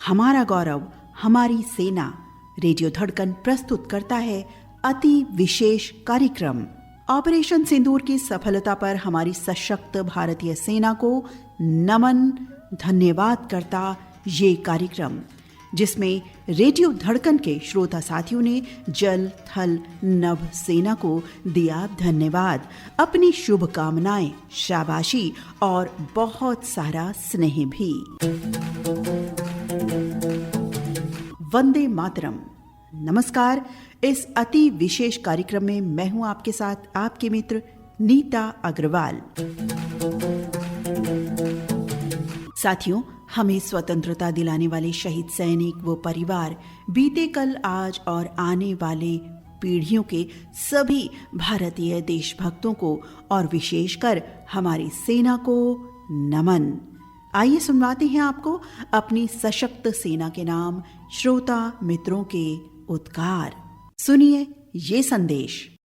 हमारा गौरव, हमारी सेना। रेडियो धड़कन प्रस्तुत करता है अति विशेष कार्यक्रम। ऑपरेशन सिंदूर की सफलता पर हमारी सशक्त भारतीय सेना को नमन, धन्यवाद करता ये कार्यक्रम, जिसमें रेडियो धड़कन के श्रोता साथियों ने जल, थल, नभ सेना को दिया धन्यवाद, अपनी शुभकामनाएं, शाबाशी और बहुत सारा स्नेह भी। वंदे मातरम। नमस्कार। इस अति विशेष कार्यक्रम में मैं हूं आपके साथ आपके मित्र नीता अग्रवाल। साथियों, हमें स्वतंत्रता दिलाने वाले शहीद सैनिक व परिवार, बीते कल, आज और आने वाले पीढ़ियों के सभी भारतीय देशभक्तों को और विशेषकर हमारी सेना को नमन। आइए सुनवाते हैं आपको अपनी सशक्त सेना के नाम श्रोता मित्रों के उद्गार। सुनिए ये संदेश।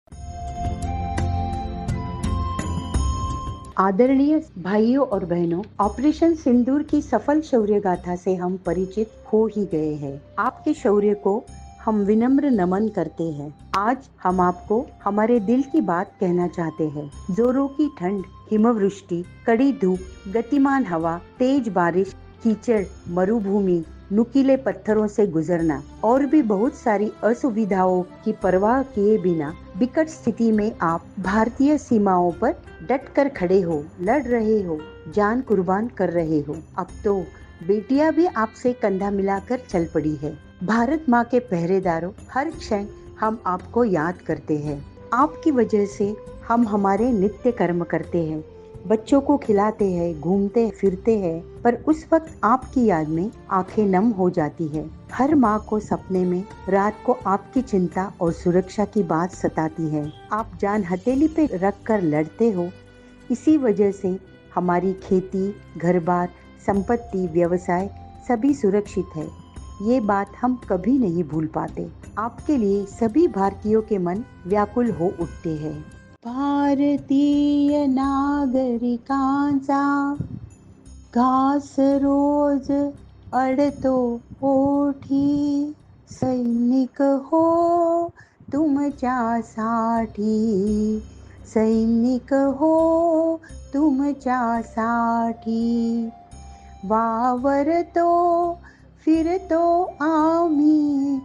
आदरणीय भाइयों और बहनों, ऑपरेशन सिंदूर की सफल शौर्य गाथा से हम परिचित हो ही गए हैं। आपके शौर्य को हम विनम्र नमन करते हैं। आज हम आपको हमारे दिल की बात कहना चाहते हैं। जोरों की ठंड, हिमवृष्टि, कड़ी धूप, गतिमान हवा, तेज बारिश, कीचड़, मरुभूमि, नुकीले पत्थरों से गुजरना और भी बहुत सारी असुविधाओं की परवाह किए बिना विकट स्थिति में आप भारतीय सीमाओं पर डट कर खड़े हो, लड़ रहे हो, जान कुर्बान कर रहे हो। अब तो बेटियां भी आपसे कंधा मिलाकर चल पड़ी है। भारत माँ के पहरेदारों, हर क्षण हम आपको याद करते हैं। आपकी वजह से हम हमारे नित्य कर्म करते हैं, बच्चों को खिलाते हैं, घूमते फिरते हैं, पर उस वक्त आपकी याद में आंखें नम हो जाती है। हर माँ को सपने में रात को आपकी चिंता और सुरक्षा की बात सताती है। आप जान हथेली पे रख कर लड़ते हो। इसी वजह से हमारी खेती, घर-बार, संपत्ति, व्यवसाय सभी सुरक्षित है। ये बात हम कभी नहीं भूल पाते। आपके लिए सभी भारतीयों के मन व्याकुल हो उठते हैं। भारतीय नागरिकांचा घास रोज अडतो ओठी, सैनिक हो तुमच्यासाठी, सैनिक हो तुमच्यासाठी, वावरतो फिरतो आम्ही,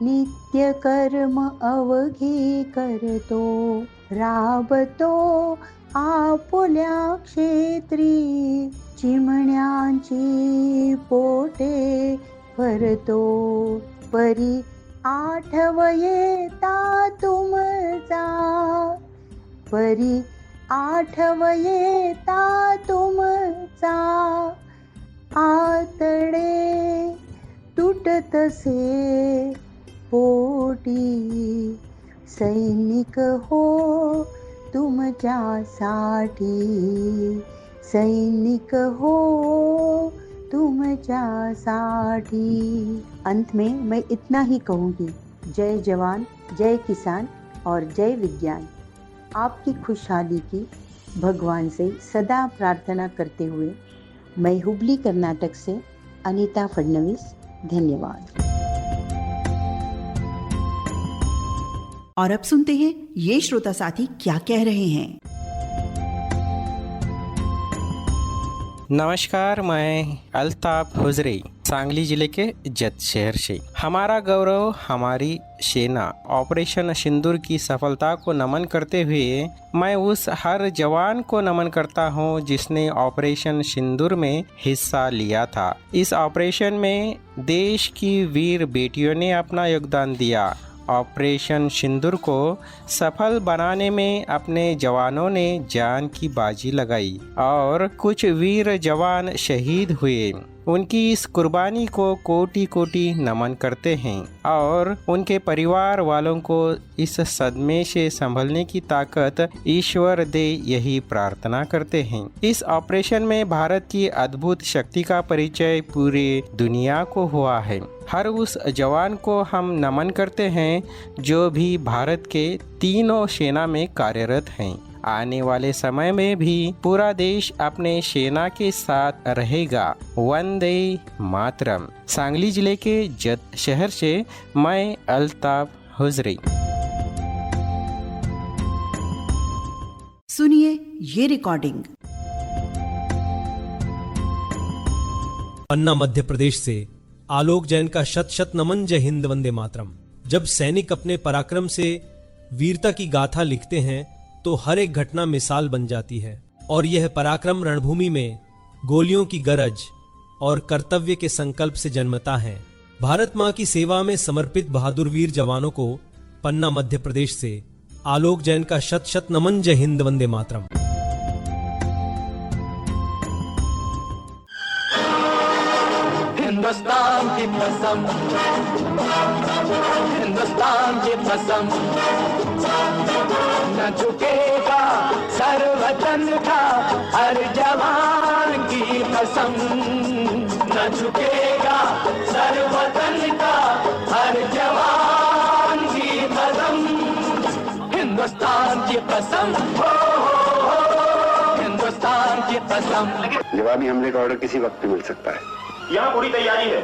नित्य कर्म अवघे करतो, राबतो आपुल्या क्षेत्री, चिमण्यांची पोटे भरतो, परी आठवयेता तुमचा, परी आठवयेता तुमचा, आतडे तुटतसे पोटी, सैनिक हो तुमच्यासाठी, सैनिक हो तुमच्यासाठी। अंत में मैं इतना ही कहूँगी, जय जवान, जय किसान और जय विज्ञान। आपकी खुशहाली की भगवान से सदा प्रार्थना करते हुए मैं हुबली कर्नाटक से अनीता फडणवीस। धन्यवाद। और अब सुनते हैं ये श्रोता साथी क्या कह रहे हैं। नमस्कार, मैं अल्ताफ हुजरी सांगली जिले के जत शहर से। हमारा गौरव, हमारी सेना ऑपरेशन सिंदूर की सफलता को नमन करते हुए मैं उस हर जवान को नमन करता हूं जिसने ऑपरेशन सिंदूर में हिस्सा लिया था। इस ऑपरेशन में देश की वीर बेटियों ने अपना योगदान दिया। ऑपरेशन सिंदूर को सफल बनाने में अपने जवानों ने जान की बाजी लगाई और कुछ वीर जवान शहीद हुए। उनकी इस कुर्बानी को कोटि कोटि नमन करते हैं और उनके परिवार वालों को इस सदमे से संभलने की ताकत ईश्वर दे, यही प्रार्थना करते हैं। इस ऑपरेशन में भारत की अद्भुत शक्ति का परिचय पूरे दुनिया को हुआ है। हर उस जवान को हम नमन करते हैं जो भी भारत के तीनों सेना में कार्यरत हैं। आने वाले समय में भी पूरा देश अपने सेना के साथ रहेगा। वंदे मातरम। सांगली जिले के जत शहर से मैं अल्ताफ हुजरी। सुनिए ये रिकॉर्डिंग। पन्ना मध्य प्रदेश से आलोक जैन का शत शत नमन, जय हिंद वंदे मातरम। जब सैनिक अपने पराक्रम से वीरता की गाथा लिखते हैं तो हर एक घटना मिसाल बन जाती है और यह पराक्रम रणभूमि में गोलियों की गरज और कर्तव्य के संकल्प से जन्मता है। भारत मां की सेवा में समर्पित बहादुर वीर जवानों को पन्ना मध्य प्रदेश से आलोक जैन का शत शत नमन, जय हिंद वंदे मातरम। हिंदुस्तान की कसम, हिंदुस्तान की कसम, न झुकेगा सर वतन का हर जवान की कसम, न झुकेगा सर वतन का हर जवान की कसम, हिंदुस्तान की कसम, हिंदुस्तान की कसम। जवाबी हमले का ऑर्डर किसी वक्त भी मिल सकता है। यहाँ पूरी तैयारी है,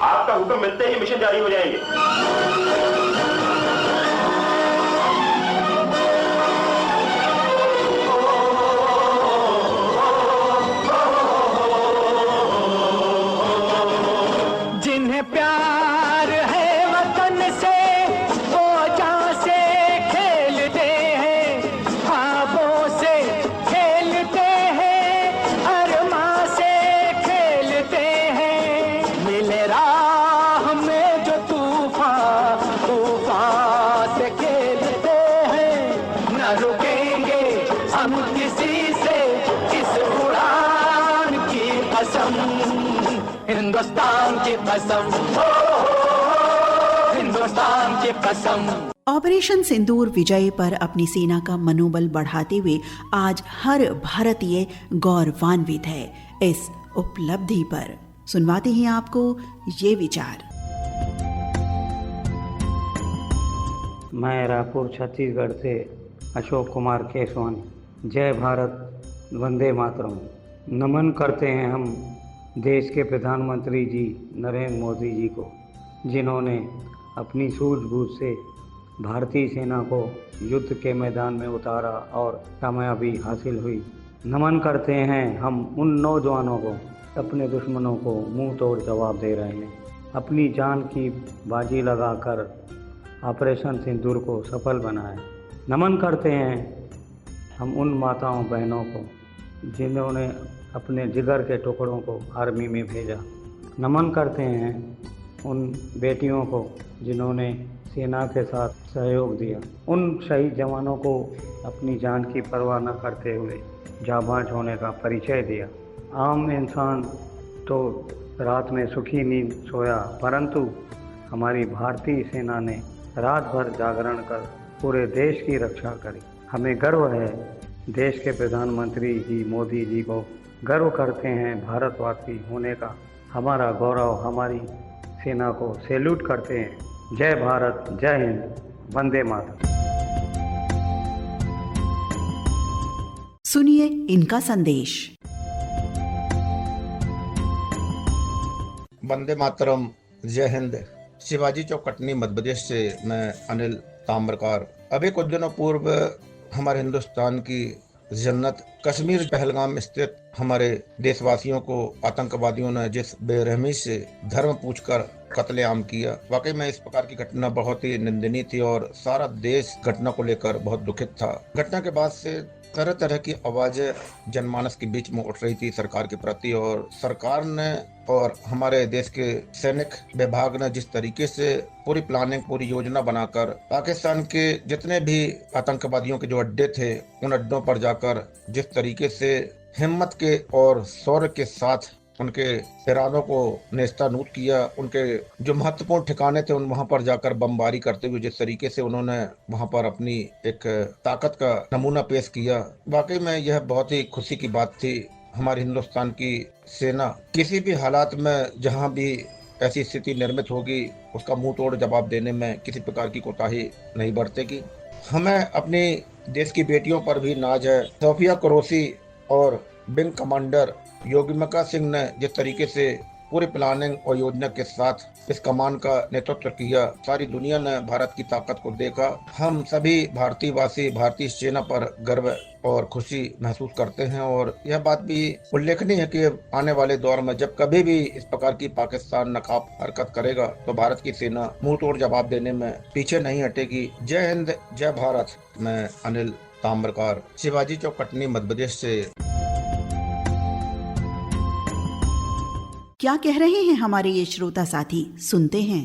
आपका हुक्म मिलते ही मिशन जारी हो जाएंगे। जिन्हें प्यार है वतन से वो जान से खेलते हैं, ख्वाबों से खेलते हैं, अरमां से खेलते हैं। मिले राह में जो तूफान, तूफान से खेलते हैं। न रुकेंगे हम किसी से इस उड़ान की कसम, हिंदुस्तान की कसम, हिंदुस्तान की कसम। ऑपरेशन सिंदूर विजय पर अपनी सेना का मनोबल बढ़ाते हुए आज हर भारतीय गौरवान्वित है। इस उपलब्धि पर सुनवाते हैं आपको ये विचार। मैं रायपुर छत्तीसगढ़ से अशोक कुमार केसवानी। जय भारत, वंदे मातरम। नमन करते हैं हम देश के प्रधानमंत्री जी नरेंद्र मोदी जी को, जिन्होंने अपनी सूझबूझ से भारतीय सेना को युद्ध के मैदान में उतारा और कामयाबी हासिल हुई। नमन करते हैं हम उन नौजवानों को, अपने दुश्मनों को मुंह तोड़ जवाब दे रहे हैं, अपनी जान की बाजी लगाकर ऑपरेशन सिंदूर को सफल बनाया। नमन करते हैं हम उन माताओं बहनों को जिन्होंने अपने जिगर के टुकड़ों को आर्मी में भेजा। नमन करते हैं उन बेटियों को जिन्होंने सेना के साथ सहयोग दिया। उन शहीद जवानों को अपनी जान की परवाह न करते हुए जाबाज होने का परिचय दिया। आम इंसान तो रात में सुखी नींद सोया, परंतु हमारी भारतीय सेना ने रात भर जागरण कर पूरे देश की रक्षा करी। हमें गर्व है, देश के प्रधानमंत्री जी मोदी जी को गर्व करते हैं भारतवासी होने का। हमारा गौरव, हमारी सेना को सैल्यूट करते हैं। जय भारत, जय हिंद, वंदे मातरम। सुनिए इनका संदेश। वंदे मातरम, जय हिंद। शिवाजी चौक, कटनी, मध्य प्रदेश से मैं अनिल ताम्रकार। अभी कुछ दिनों पूर्व हमारे हिंदुस्तान की जन्नत कश्मीर पहलगाम स्थित हमारे देशवासियों को आतंकवादियों ने जिस बेरहमी से धर्म पूछकर कत्लेआम किया, वाकई में इस प्रकार की घटना बहुत ही निंदनीय थी और सारा देश घटना को लेकर बहुत दुखित था। घटना के बाद से तरह तरह की आवाजें जनमानस के बीच में उठ रही थी सरकार के प्रति, और सरकार ने और हमारे देश के सैनिक विभाग ने जिस तरीके से पूरी प्लानिंग, पूरी योजना बनाकर पाकिस्तान के जितने भी आतंकवादियों के जो अड्डे थे उन अड्डों पर जाकर जिस तरीके से हिम्मत के और शौर्य के साथ उनके इरादों को नेस्तानूत किया, उनके जो महत्वपूर्ण ठिकाने थे उन वहां पर जाकर बमबारी करते हुए जिस तरीके से उन्होंने वहां पर अपनी एक ताकत का नमूना पेश किया, वाकई में यह बहुत ही खुशी की बात थी। हमारे हिंदुस्तान की सेना किसी भी हालात में जहां भी ऐसी स्थिति निर्मित होगी उसका मुंह तोड़ जवाब देने में किसी प्रकार की कोताही नहीं बरतेगी। हमें अपनी देश की बेटियों पर भी नाज है। सोफिया कुरैशी और विंग कमांडर योगिमिका सिंह ने जिस तरीके से पूरी प्लानिंग और योजना के साथ इस कमान का नेतृत्व किया, सारी दुनिया ने भारत की ताकत को देखा। हम सभी भारतीयवासी भारतीय सेना पर गर्व और खुशी महसूस करते हैं और यह बात भी उल्लेखनीय है कि आने वाले दौर में जब कभी भी इस प्रकार की पाकिस्तान नकाब हरकत करेगा तो भारत की सेना मुंह तोड़ जवाब देने में पीछे नहीं हटेगी। जय हिंद, जय भारत। मैं अनिल ताम्रकार, शिवाजी चौक, कटनी, मध्य प्रदेश से। क्या कह रहे हैं हमारे ये श्रोता साथी, सुनते हैं।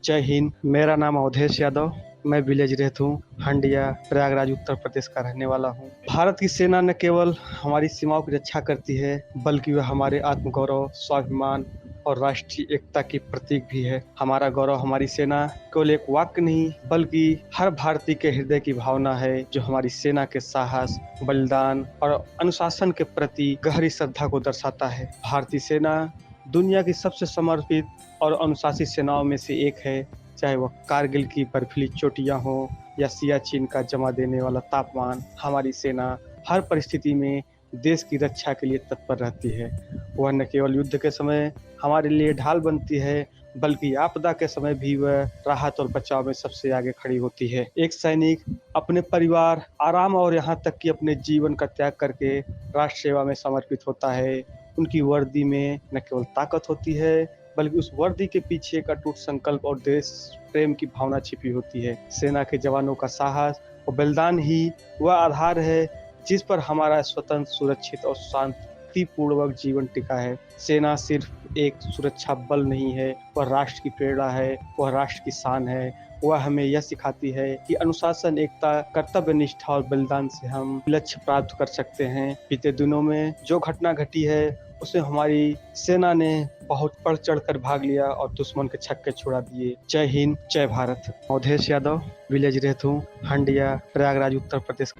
जय हिंद, मेरा नाम अवधेश यादव, मैं विलेज रहतू हंडिया, प्रयागराज, उत्तर प्रदेश का रहने वाला हूँ। भारत की सेना न केवल हमारी सीमाओं की रक्षा करती है बल्कि वह हमारे आत्मगौरव, स्वाभिमान और राष्ट्रीय एकता की प्रतीक भी है। हमारा गौरव, हमारी सेना केवल एक वाक्य नहीं बल्कि हर भारतीय के हृदय की भावना है, जो हमारी सेना के साहस, बलिदान और अनुशासन के प्रति गहरी श्रद्धा को दर्शाता है। भारतीय सेना दुनिया की सबसे समर्पित और अनुशासित सेनाओं में से एक है, चाहे वह कारगिल की बर्फीली चोटियां हो या सियाचिन का जमा देने वाला तापमान। हमारी सेना हर परिस्थिति में देश की रक्षा के लिए तत्पर रहती है। वह न केवल युद्ध के समय हमारे लिए ढाल बनती है बल्कि आपदा के समय भी वह राहत और बचाव में सबसे आगे खड़ी होती है। एक सैनिक अपने परिवार, आराम और यहाँ तक कि अपने जीवन का त्याग करके राष्ट्र सेवा में समर्पित होता है। उनकी वर्दी में न केवल ताकत होती है बल्कि उस वर्दी के पीछे एक अटूट संकल्प और देश प्रेम की भावना छिपी होती है। सेना के जवानों का साहस और बलिदान ही वह आधार है जिस पर हमारा स्वतंत्र, सुरक्षित और शांतिपूर्वक जीवन टिका है। सेना सिर्फ एक सुरक्षा बल नहीं है, वह राष्ट्र की प्रेरणा है, वह राष्ट्र की शान है। वह हमें यह सिखाती है कि अनुशासन, एकता, कर्तव्य निष्ठा और बलिदान से हम लक्ष्य प्राप्त कर सकते हैं। बीते दिनों में जो घटना घटी है उसमें हमारी सेना ने बहुत बढ़ चढ़ कर भाग लिया और दुश्मन के छक्के छुड़ा दिए। जय हिंद, जय भारत। अवधेश यादव, विलेज रहतू हंडिया, प्रयागराज, उत्तर प्रदेश।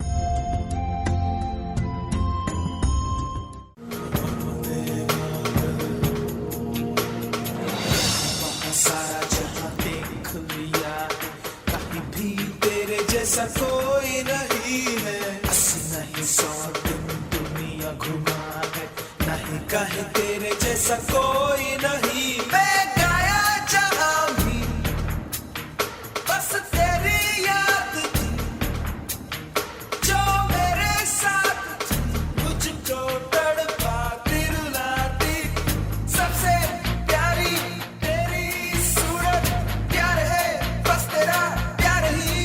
कोई नहीं है, नहीं 100 दिन दुनिया घुमा है, नहीं कहे तेरे जैसा कोई नहीं। मैं गाया जहां भी बस तेरी याद थी, जो मेरे साथ थी, मुझको तड़पाती रुलाती। सबसे प्यारी तेरी सूरत, प्यार है बस तेरा प्यार ही।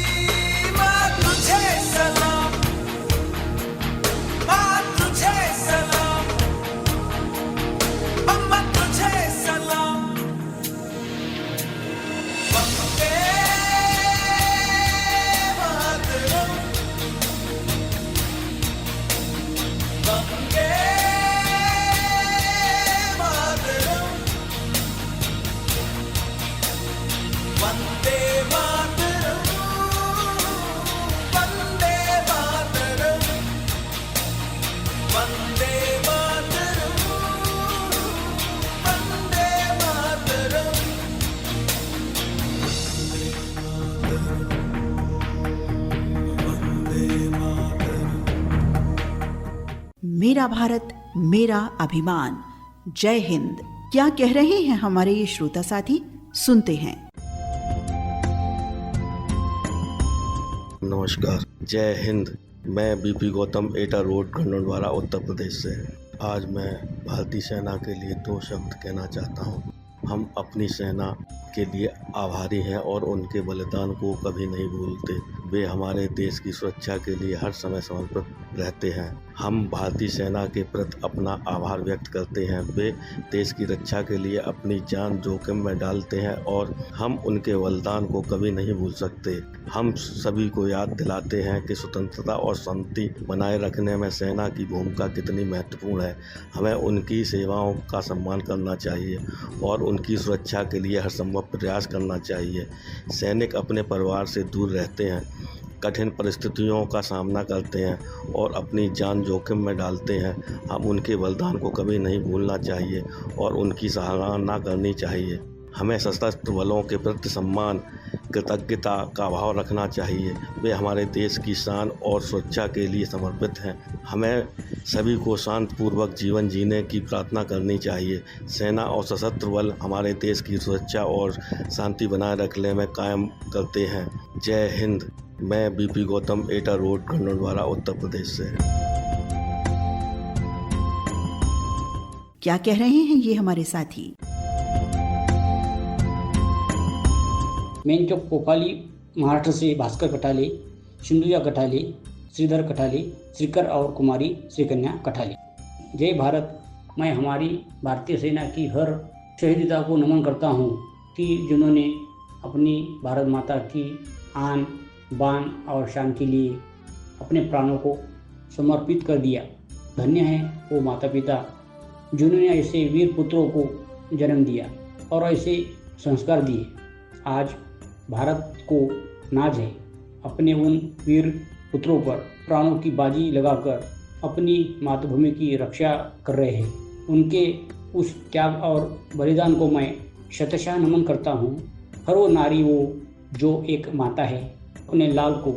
मेरा भारत, मेरा अभिमान। जय हिंद। क्या कह रहे हैं हमारे ये श्रोता साथी, सुनते हैं। नमस्कार, जय हिंद। मैं बीपी गौतम, एटा रोड, गंडोनवारा, उत्तर प्रदेश से। आज मैं भारतीय सेना के लिए 2 शब्द कहना चाहता हूँ। हम अपनी सेना के लिए आभारी हैं और उनके बलिदान को कभी नहीं भूलते। वे हमारे देश की सुरक्षा के लिए हर समय समर्पित रहते हैं। हम भारतीय सेना के प्रति अपना आभार व्यक्त करते हैं। वे देश की रक्षा के लिए अपनी जान जोखिम में डालते हैं और हम उनके बलिदान को कभी नहीं भूल सकते। हम सभी को याद दिलाते हैं कि स्वतंत्रता और शांति बनाए रखने में सेना की भूमिका कितनी महत्वपूर्ण है। हमें उनकी सेवाओं का सम्मान करना चाहिए और उनकी सुरक्षा के लिए हर संभव प्रयास करना चाहिए। सैनिक अपने परिवार से दूर रहते हैं, कठिन परिस्थितियों का सामना करते हैं और अपनी जान जोखिम में डालते हैं। हम उनके बलिदान को कभी नहीं भूलना चाहिए और उनकी सराहना करनी चाहिए। हमें सशस्त्र बलों के प्रति सम्मान, कृतज्ञता का भाव रखना चाहिए। वे हमारे देश की शान और सुरक्षा के लिए समर्पित हैं। हमें सभी को शांतिपूर्वक जीवन जीने की प्रार्थना करनी चाहिए। सेना और सशस्त्र बल हमारे देश की सुरक्षा और शांति बनाए रखने में कायम करते हैं। जय हिंद। मैं बीपी गौतम, एटा रोड, गंडोनवारा, उत्तर प्रदेश से। क्या कह रहे हैं ये हमारे साथी? मेन चौक कोपाली महाराष्ट्र से भास्कर कठाले, सिंधुजा कठाले, श्रीधर कठाले, श्रीकर और कुमारी श्रीकन्या कठाले। जय भारत। मैं हमारी भारतीय सेना की हर शहीदिता को नमन करता हूँ कि जिन्होंने अपनी भारत माता की आन बान और शान के लिए अपने प्राणों को समर्पित कर दिया। धन्य है वो माता पिता जिन्होंने ऐसे वीर पुत्रों को जन्म दिया और ऐसे संस्कार दिए। आज भारत को नाज है अपने उन वीर पुत्रों पर प्राणों की बाजी लगाकर अपनी मातृभूमि की रक्षा कर रहे हैं। उनके उस त्याग और बलिदान को मैं शतशः नमन करता हूँ। हर वो नारी वो जो एक माता है अपने लाल को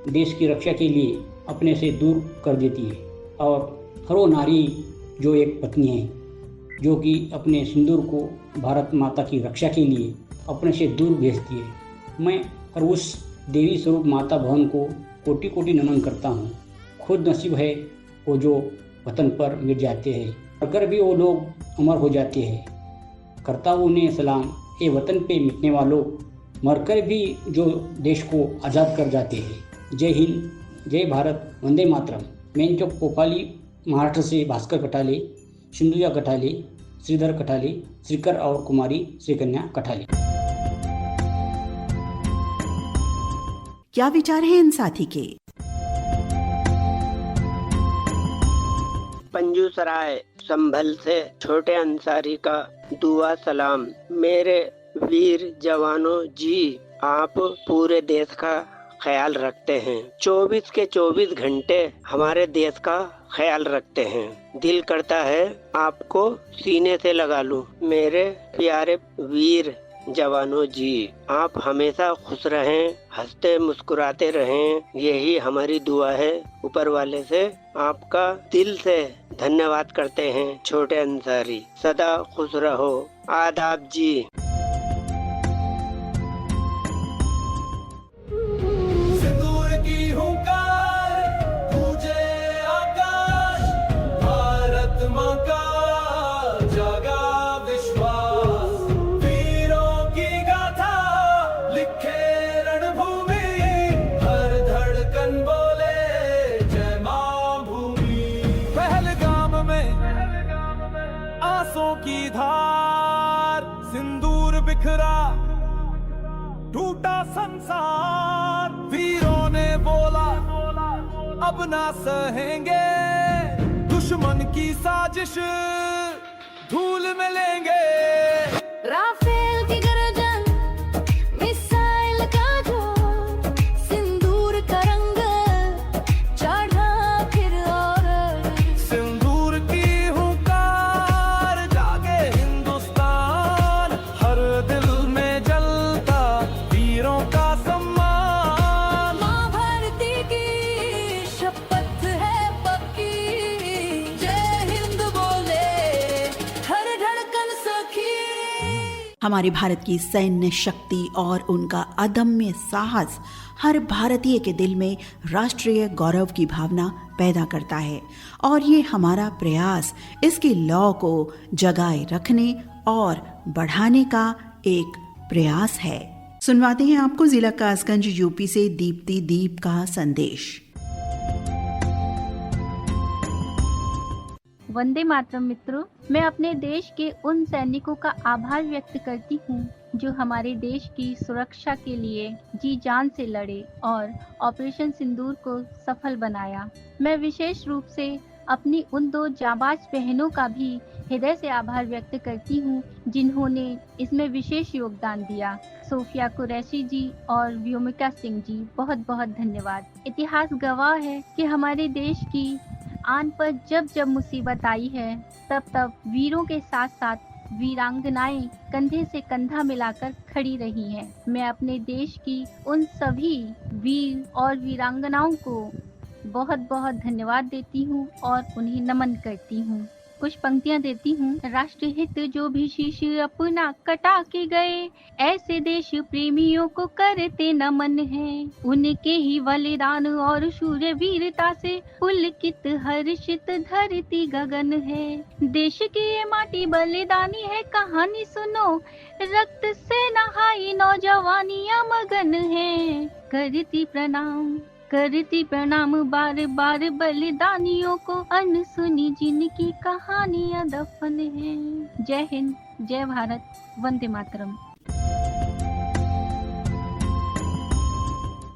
देश की रक्षा के लिए अपने से दूर कर देती है, और हर वो नारी जो एक पत्नी है जो कि अपने सिंदूर को भारत माता की रक्षा के लिए अपने से दूर भेजती है। मैं हर उस देवी स्वरूप माता बहन को कोटि कोटि नमन करता हूँ। खुद नसीब है वो जो वतन पर मिट जाते हैं, अगर भी वो लोग अमर हो जाते हैं। करता हूँ उन्हें सलाम, ये वतन पे मिटने वालों, मरकर भी जो देश को आज़ाद कर जाते हैं। जय हिंद, जय भारत, वंदे मातरम। मेन चौक कोपाली महाराष्ट्र से भास्कर कठाले, सिंधुजा कठाले, श्रीधर कठाले, श्रीकर और कुमारी श्रीकन्या कठाले। क्या विचार है इन साथी के? पंजू सराय संभल से छोटे अंसारी का दुआ सलाम। मेरे वीर जवानों जी, आप पूरे देश का ख्याल रखते हैं। 24 के 24 घंटे हमारे देश का ख्याल रखते हैं। दिल करता है आपको सीने से लगा लूं। मेरे प्यारे वीर जवानों जी, आप हमेशा खुश रहें, हंसते मुस्कुराते रहें, यही हमारी दुआ है। ऊपर वाले से आपका दिल से धन्यवाद करते हैं। छोटे अंसारी, सदा खुश रहो। आदाब जी। की धार सिंदूर बिखरा टूटा संसार, वीरों ने बोला अब ना सहेंगे, दुश्मन की साजिश धूल में लेंगे। राफेल की गर्दन, मिसाइल का जोर, सिंदूर का रंग चढ़ा फिर और सिंदूर की हुंकार जागे हिंदुस्तान, हर दिल में जलता वीरों का सम्मान। माँ भारती की शपथ है पक्की, जय हिंद बोले हर धड़कन सखी। हमारे भारत की सैन्य शक्ति और उनका अदम्य साहस हर भारतीय के दिल में राष्ट्रीय गौरव की भावना पैदा करता है, और ये हमारा प्रयास इसकी लौ को जगाए रखने और बढ़ाने का एक प्रयास है। सुनवाते हैं आपको जिला कासगंज यूपी से दीप्ति दीप का संदेश। वंदे मातरम मित्रों, मैं अपने देश के उन सैनिकों का आभार व्यक्त करती हूँ जो हमारे देश की सुरक्षा के लिए जी जान से लड़े और ऑपरेशन सिंदूर को सफल बनाया। मैं विशेष रूप से अपनी उन 2 जाबाज बहनों का भी हृदय से आभार व्यक्त करती हूँ जिन्होंने इसमें विशेष योगदान दिया। सोफिया कुरैशी जी और व्योमिका सिंह जी, बहुत बहुत धन्यवाद। इतिहास गवाह है कि हमारे देश की आन पर जब जब मुसीबत आई है तब तब वीरों के साथ साथ वीरांगनाएं कंधे से कंधा मिलाकर खड़ी रही हैं। मैं अपने देश की उन सभी वीर और वीरांगनाओं को बहुत बहुत धन्यवाद देती हूँ और उन्हें नमन करती हूँ। कुछ पंक्तियाँ देती हूँ। राष्ट्र हित जो भी शीश अपना कटा के गए, ऐसे देश प्रेमियों को करते नमन है। उनके ही बलिदान और शूर वीरता से पुलकित हर्षित धरती गगन है। देश की ये माटी बलिदानी है, कहानी सुनो, रक्त से नहाई नौजवानियां मगन है। करती प्रणाम बार बार बलिदानियों को, अनसुनी जिनकी कहानियां दफन है। जय हिंद, जय भारत, वंदे मातरम।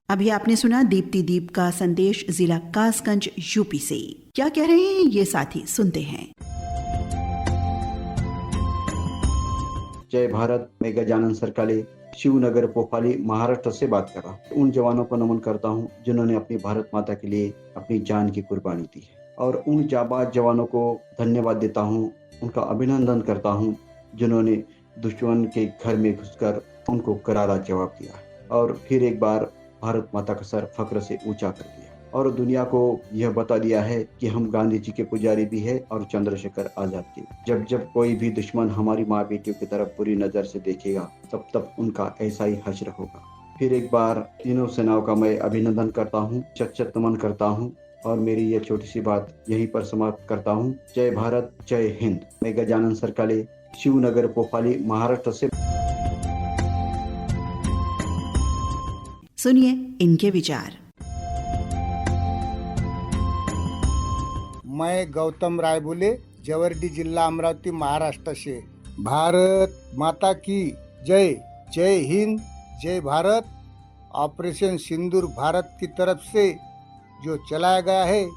अभी आपने सुना दीप्ति दीप का संदेश जिला कासगंज यूपी से। क्या कह रहे हैं ये साथी, सुनते हैं। जय भारत, मैं गजानन सरकाले शिवनगर पोपाली महाराष्ट्र से बात कर रहा हूँ। उन जवानों को नमन करता हूँ जिन्होंने अपनी भारत माता के लिए अपनी जान की कुर्बानी दी है, और उन जाबाज जवानों को धन्यवाद देता हूँ, उनका अभिनंदन करता हूँ जिन्होंने दुश्मन के घर में घुसकर उनको करारा जवाब दिया और फिर एक बार भारत माता का सर फख्र से ऊंचा कर दिया और दुनिया को यह बता दिया है कि हम गांधी जी के पुजारी भी है और चंद्रशेखर आजाद के। जब जब कोई भी दुश्मन हमारी माँ बेटियों की तरफ बुरी नजर से देखेगा, तब तब उनका ऐसा ही हश्र होगा। फिर एक बार तीनों सेनाओं का मैं अभिनंदन करता हूँ, चट नमन करता हूँ और मेरी यह छोटी सी बात यहीं पर समाप्त करता हूँ। जय भारत, जय हिंद। मैं गजानन सरकाले शिवनगर पोपाली महाराष्ट्र से। सुनिए इनके विचार। मैं गौतम रायबुले, जवर्डी जिला अमरावती महाराष्ट्र से। भारत माता की जय। जय हिंद, जय भारत। ऑपरेशन सिंदूर भारत की तरफ से जो चलाया गया है,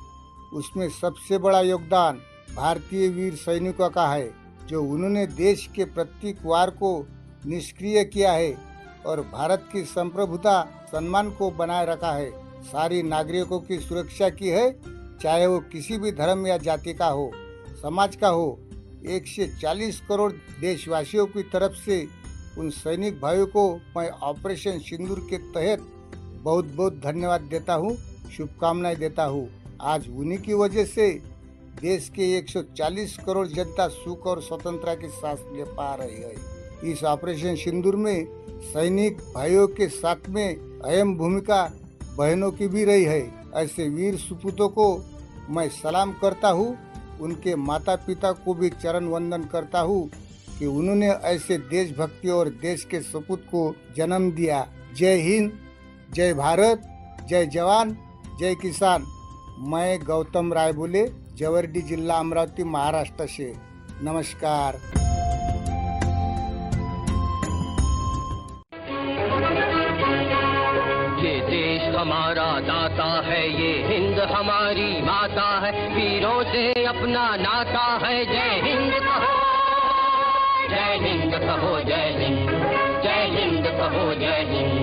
उसमें सबसे बड़ा योगदान भारतीय वीर सैनिकों का है, जो उन्होंने देश के प्रत्येक वार को निष्क्रिय किया है और भारत की संप्रभुता सम्मान को बनाए रखा है। सारी नागरिकों की सुरक्षा की है, चाहे वो किसी भी धर्म या जाति का हो, समाज का हो। 140 करोड़ देशवासियों की तरफ से उन सैनिक भाइयों को मैं ऑपरेशन सिंदूर के तहत बहुत बहुत धन्यवाद देता हूँ, शुभकामनाएं देता हूँ। आज उन्हीं की वजह से देश के 140 करोड़ जनता सुख और स्वतंत्रता की सांस ले पा रही है। इस ऑपरेशन सिंदूर में सैनिक भाइयों के साथ में अहम भूमिका बहनों की भी रही है। ऐसे वीर सुपूतों को मैं सलाम करता हूँ। उनके माता पिता को भी चरण वंदन करता हूँ कि उन्होंने ऐसे देशभक्ति और देश के सपूत को जन्म दिया। जय हिंद, जय भारत, जय जवान, जय किसान। मैं गौतम रायबुले, जवर्डी जिला अमरावती महाराष्ट्र से। नमस्कार। हमारा दाता है, ये हिंद हमारी माता है, वीरों से अपना नाता है। जय हिंद कहो, जय हिंद कहो, जय हिंद, जय हिंद कहो, जय हिंद।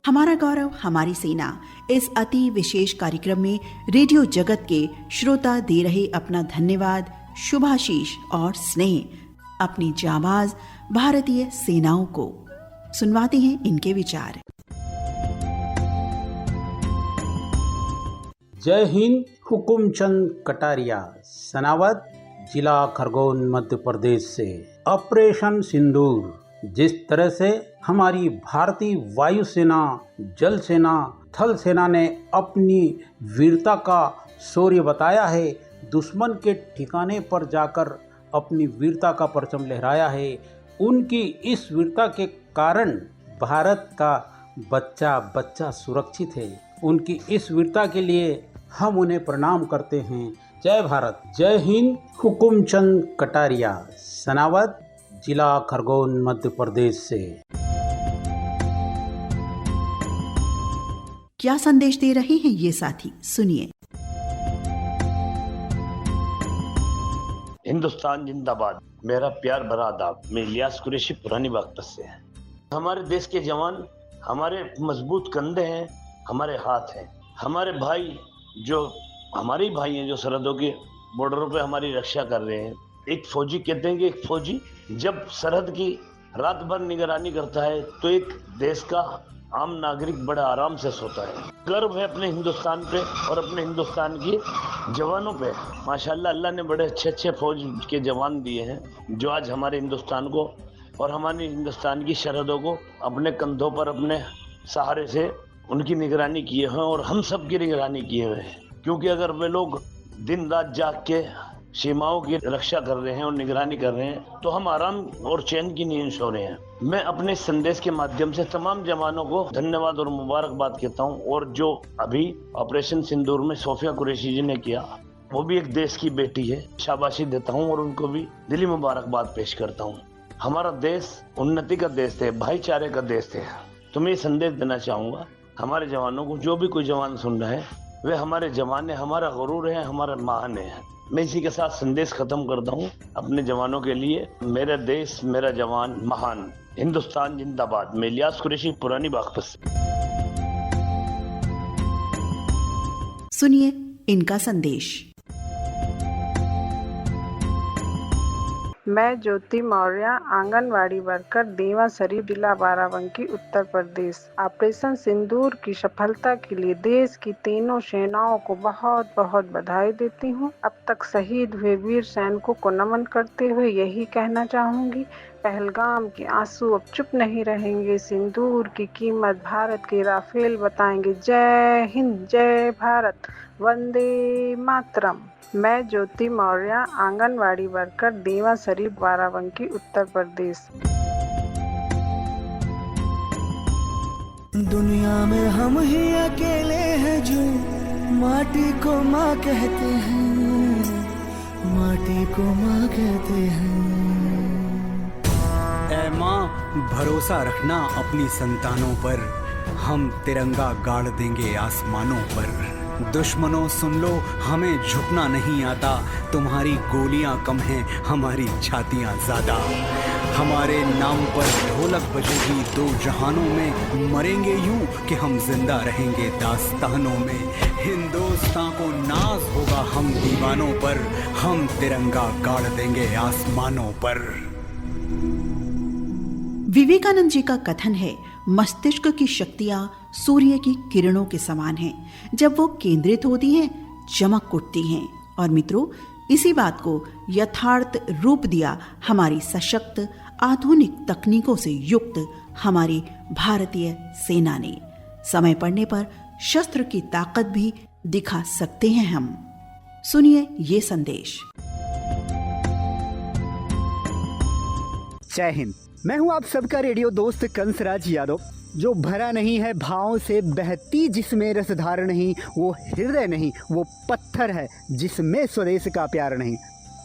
हमारा गौरव, हमारी सेना इस अति विशेष कार्यक्रम में रेडियो जगत के श्रोता दे रहे अपना धन्यवाद, शुभाशीष और स्नेह अपनी जाबाज भारतीय सेनाओं को। सुनवाते हैं इनके विचार। जय हिंद। हुकुमचंद कटारिया, सनावद, जिला खरगोन, मध्य प्रदेश से। ऑपरेशन सिंदूर जिस तरह से हमारी भारतीय वायुसेना, जल सेना, थल सेना ने अपनी वीरता का शौर्य बताया है, दुश्मन के ठिकाने पर जाकर अपनी वीरता का परचम लहराया है, उनकी इस वीरता के कारण भारत का बच्चा बच्चा सुरक्षित है। उनकी इस वीरता के लिए हम उन्हें प्रणाम करते हैं। जय भारत, जय हिंद। हुकुमचंद कटारिया, सनावद, जिला खरगोन, मध्य प्रदेश से। क्या संदेश दे रहे हैं ये साथी, सुनिए। हिंदुस्तान जिंदाबाद। मेरा प्यार भरा आदाब। मैं इलियास कुरैशी पुरानी बागपत से है। हमारे देश के जवान हमारे मजबूत कंधे हैं, हमारे हाथ हैं। हमारे भाई जो हमारे भाई हैं, जो सरहदों के बॉर्डरों पे हमारी रक्षा कर रहे हैं, एक फौजी कहते हैं कि एक फौजी जब सरहद की रात भर निगरानी करता है तो एक देश का आम नागरिक बड़ा आराम से सोता है। गर्व है अपने हिंदुस्तान पे और अपने हिंदुस्तान की जवानों पे। माशाल्लाह अल्लाह ने बड़े अच्छे फौज के जवान दिए हैं जो आज हमारे हिंदुस्तान को और हमारे हिंदुस्तान की सरहदों को अपने कंधों पर अपने सहारे से उनकी निगरानी किए हैं और हम सब की निगरानी किए हुए हैं। क्योंकि अगर वे लोग दिन रात जाग के सीमाओं की रक्षा कर रहे हैं और निगरानी कर रहे हैं तो हम आराम और चैन की नींद सो रहे हैं। मैं अपने संदेश के माध्यम से तमाम जवानों को धन्यवाद और मुबारकबाद कहता हूं। और जो अभी ऑपरेशन सिंदूर में सोफिया कुरैशी जी ने किया, वो भी एक देश की बेटी है, शाबाशी देता हूं और उनको भी दिली मुबारकबाद पेश करता हूं। हमारा देश उन्नति का देश है, भाईचारे का देश है। तो मैं ये संदेश देना चाहूँगा हमारे जवानों को, जो भी कोई जवान सुन रहा है वे हमारे जवान है, हमारा गुरूर है, हमारा महान है। मैं इसी के साथ संदेश खत्म करता हूँ अपने जवानों के लिए। मेरा देश, मेरा जवान महान, हिंदुस्तान जिंदाबाद। मैं इलियास कुरैशी, पुरानी बागपत से। सुनिए इनका संदेश। मैं ज्योति मौर्य, आंगनवाड़ी वर्कर, देवा शरीफ, जिला बाराबंकी, उत्तर प्रदेश। ऑपरेशन सिंदूर की सफलता के लिए देश की तीनों सेनाओं को बहुत बहुत बधाई देती हूँ। अब तक शहीद हुए वीर सैनिकों को नमन करते हुए यही कहना चाहूँगी, पहलगाम के आंसू अब चुप नहीं रहेंगे। सिंदूर की कीमत भारत के राफेल बताएंगे। जय हिंद, जय भारत, वंदे मातरम। मैं ज्योति मौर्य, आंगनवाड़ी वर्कर, देवा शरीफ, बाराबंकी, उत्तर प्रदेश। दुनिया में हम ही अकेले हैं जो माटी को माँ कहते हैं, माटी को माँ कहते हैं। ऐ माँ, भरोसा रखना अपनी संतानों पर, हम तिरंगा गाड़ देंगे आसमानों पर। दुश्मनों सुन लो, हमें झुकना नहीं आता, तुम्हारी गोलियां कम हैं, हमारी छातियां ज्यादा। हमारे नाम पर ढोलक बजेगी दो जहानों में, मरेंगे यूं कि हम जिंदा रहेंगे दास्तानों में। हिंदुस्तान को नाज होगा हम दीवानों पर, हम तिरंगा गाड़ देंगे आसमानों पर। विवेकानंद जी का कथन है, मस्तिष्क की शक्तियां सूर्य की किरणों के समान हैं, जब वो केंद्रित होती हैं चमक उठती हैं। और मित्रों, इसी बात को यथार्थ रूप दिया हमारी सशक्त आधुनिक तकनीकों से युक्त हमारी भारतीय सेना ने। समय पड़ने पर शस्त्र की ताकत भी दिखा सकते हैं हम। सुनिए ये संदेश। जय हिंद। मैं हूं आप सबका रेडियो दोस्त कंसराज यादव। जो भरा नहीं है भावों से बहती जिसमें रसधार नहीं, वो हृदय नहीं, वो पत्थर है जिसमें स्वदेश का प्यार नहीं।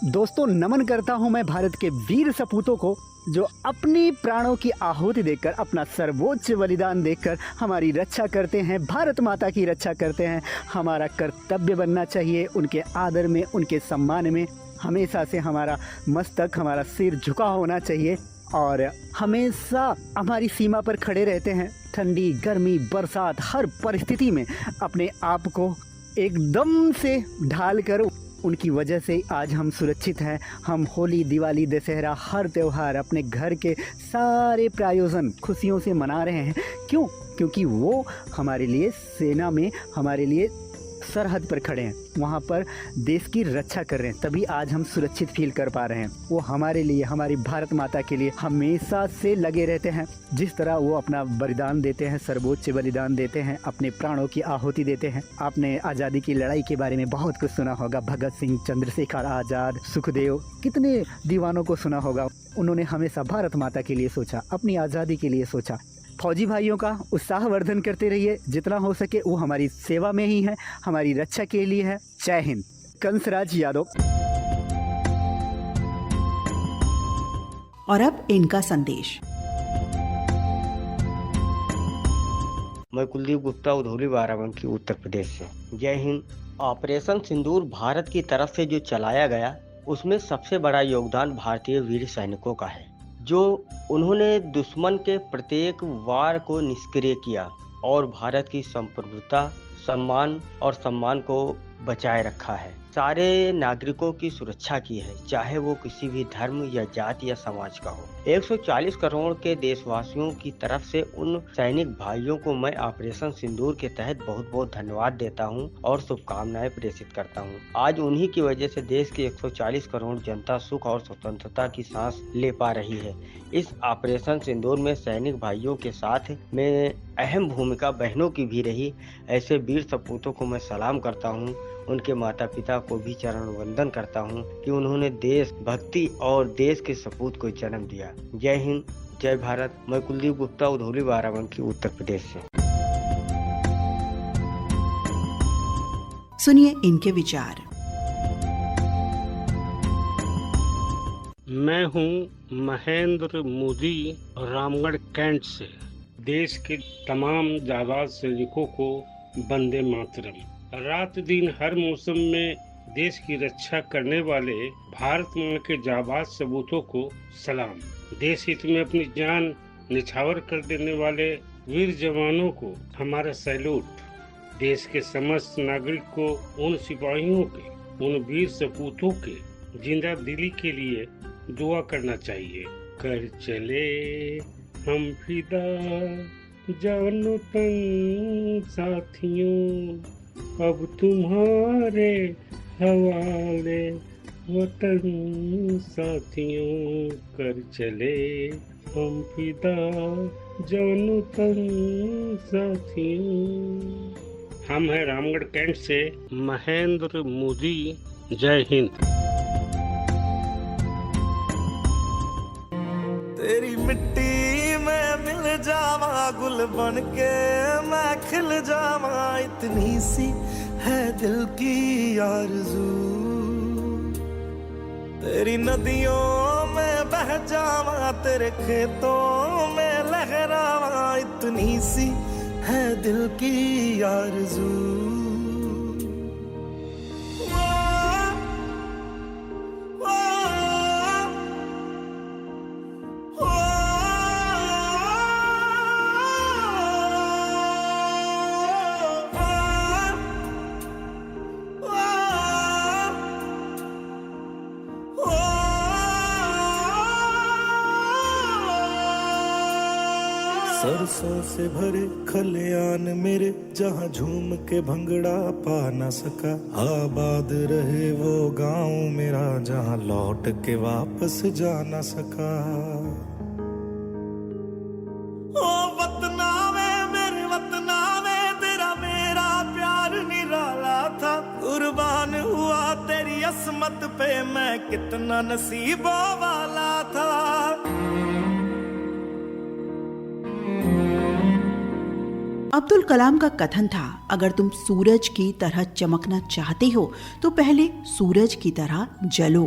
दोस्तों, नमन करता हूं मैं भारत के वीर सपूतों को जो अपनी प्राणों की आहुति देकर, अपना सर्वोच्च बलिदान देकर हमारी रक्षा करते हैं, भारत माता की रक्षा करते हैं। हमारा कर्तव्य बनना चाहिए उनके आदर में, उनके सम्मान में हमेशा से हमारा मस्तक, हमारा सिर झुका होना चाहिए और हमेशा हमारी सीमा पर खड़े रहते हैं। ठंडी, गर्मी, बरसात, हर परिस्थिति में अपने आप को एकदम से ढाल कर, उनकी वजह से आज हम सुरक्षित हैं। हम होली, दिवाली, दशहरा, हर त्यौहार अपने घर के सारे प्रायोजन खुशियों से मना रहे हैं। क्यों? क्योंकि वो हमारे लिए सेना में, हमारे लिए सरहद पर खड़े हैं, वहाँ पर देश की रक्षा कर रहे हैं, तभी आज हम सुरक्षित फील कर पा रहे हैं। वो हमारे लिए, हमारी भारत माता के लिए हमेशा से लगे रहते हैं। जिस तरह वो अपना बलिदान देते हैं, सर्वोच्च बलिदान देते हैं, अपने प्राणों की आहुति देते हैं। आपने आज़ादी की लड़ाई के बारे में बहुत कुछ सुना होगा, भगत सिंह, चंद्रशेखर आज़ाद, सुखदेव, कितने दीवानों को सुना होगा। उन्होंने हमेशा भारत माता के लिए सोचा, अपनी आज़ादी के लिए सोचा। फौजी भाइयों का उत्साहवर्धन करते रहिए, जितना हो सके वो हमारी सेवा में ही है, हमारी रक्षा के लिए है। जय हिंद। कंसराज यादव। और अब इनका संदेश। मैं कुलदीप गुप्ता, उधौली, बाराबंकी, उत्तर प्रदेश से। जय हिंद। ऑपरेशन सिंदूर भारत की तरफ से जो चलाया गया, उसमें सबसे बड़ा योगदान भारतीय वीर सैनिकों का है, जो उन्होंने दुश्मन के प्रत्येक वार को निष्क्रिय किया और भारत की संप्रभुता, सम्मान और सम्मान को बचाए रखा है। सारे नागरिकों की सुरक्षा की है, चाहे वो किसी भी धर्म या जाति या समाज का हो। 140 करोड़ के देशवासियों की तरफ से उन सैनिक भाइयों को मैं ऑपरेशन सिंदूर के तहत बहुत बहुत धन्यवाद देता हूं और शुभकामनाएं प्रेषित करता हूं। आज उन्हीं की वजह से देश की 140 करोड़ जनता सुख और स्वतंत्रता की सांस ले पा रही है। इस ऑपरेशन सिंदूर में सैनिक भाइयों के साथ में अहम भूमिका बहनों की भी रही। ऐसे वीर सपूतों को मैं सलाम करता हूं। उनके माता पिता को भी चरण वंदन करता हूं कि उन्होंने देश भक्ति और देश के सपूत को जन्म दिया। जय हिंद, जय भारत। मैं कुलदीप गुप्ता, उधौली बाराबंकी, उत्तर प्रदेश से। सुनिए इनके विचार। मैं हूं महेंद्र मोदी, रामगढ़ कैंट से। देश के तमाम जाबाज सैनिकों को वंदे मातरम। रात दिन हर मौसम में देश की रक्षा करने वाले भारत मां के जाबाज सबूतों को सलाम। देश हित में अपनी जान निछावर कर देने वाले वीर जवानों को हमारा सैल्यूट। देश के समस्त नागरिक को उन सिपाहियों के, उन वीर सपूतों के जिंदा दिली के लिए दुआ करना चाहिए। कर चले हम फिदा जानो तन साथियों, अब तुम्हारे हवाले वतन साथियों। कर चले हम फिदा जानो तन साथियों। हम हैं रामगढ़ कैंट से महेंद्र मोदी। जय हिंद। तेरी मिट्टी में मिल जावा, गुल बन के मैं खिल जावा, इतनी सी है दिल की आरज़ू। तेरी नदियों में बह जावा, तेरे खेतों में लहरावा, इतनी सी है दिल की आरज़ू। सरसों से भरे खलियान मेरे, जहाँ झूम के भंगड़ा पा न सका। आबाद रहे वो गांव मेरा, जहाँ लौट के वापस जा न सका। ओ वतना में मेरे वतना में, तेरा मेरा प्यार निराला था। कुर्बान हुआ तेरी असमत पे, मैं कितना नसीबों वाला था। अब्दुल कलाम का कथन था, अगर तुम सूरज की तरह चमकना चाहते हो तो पहले सूरज की तरह जलो।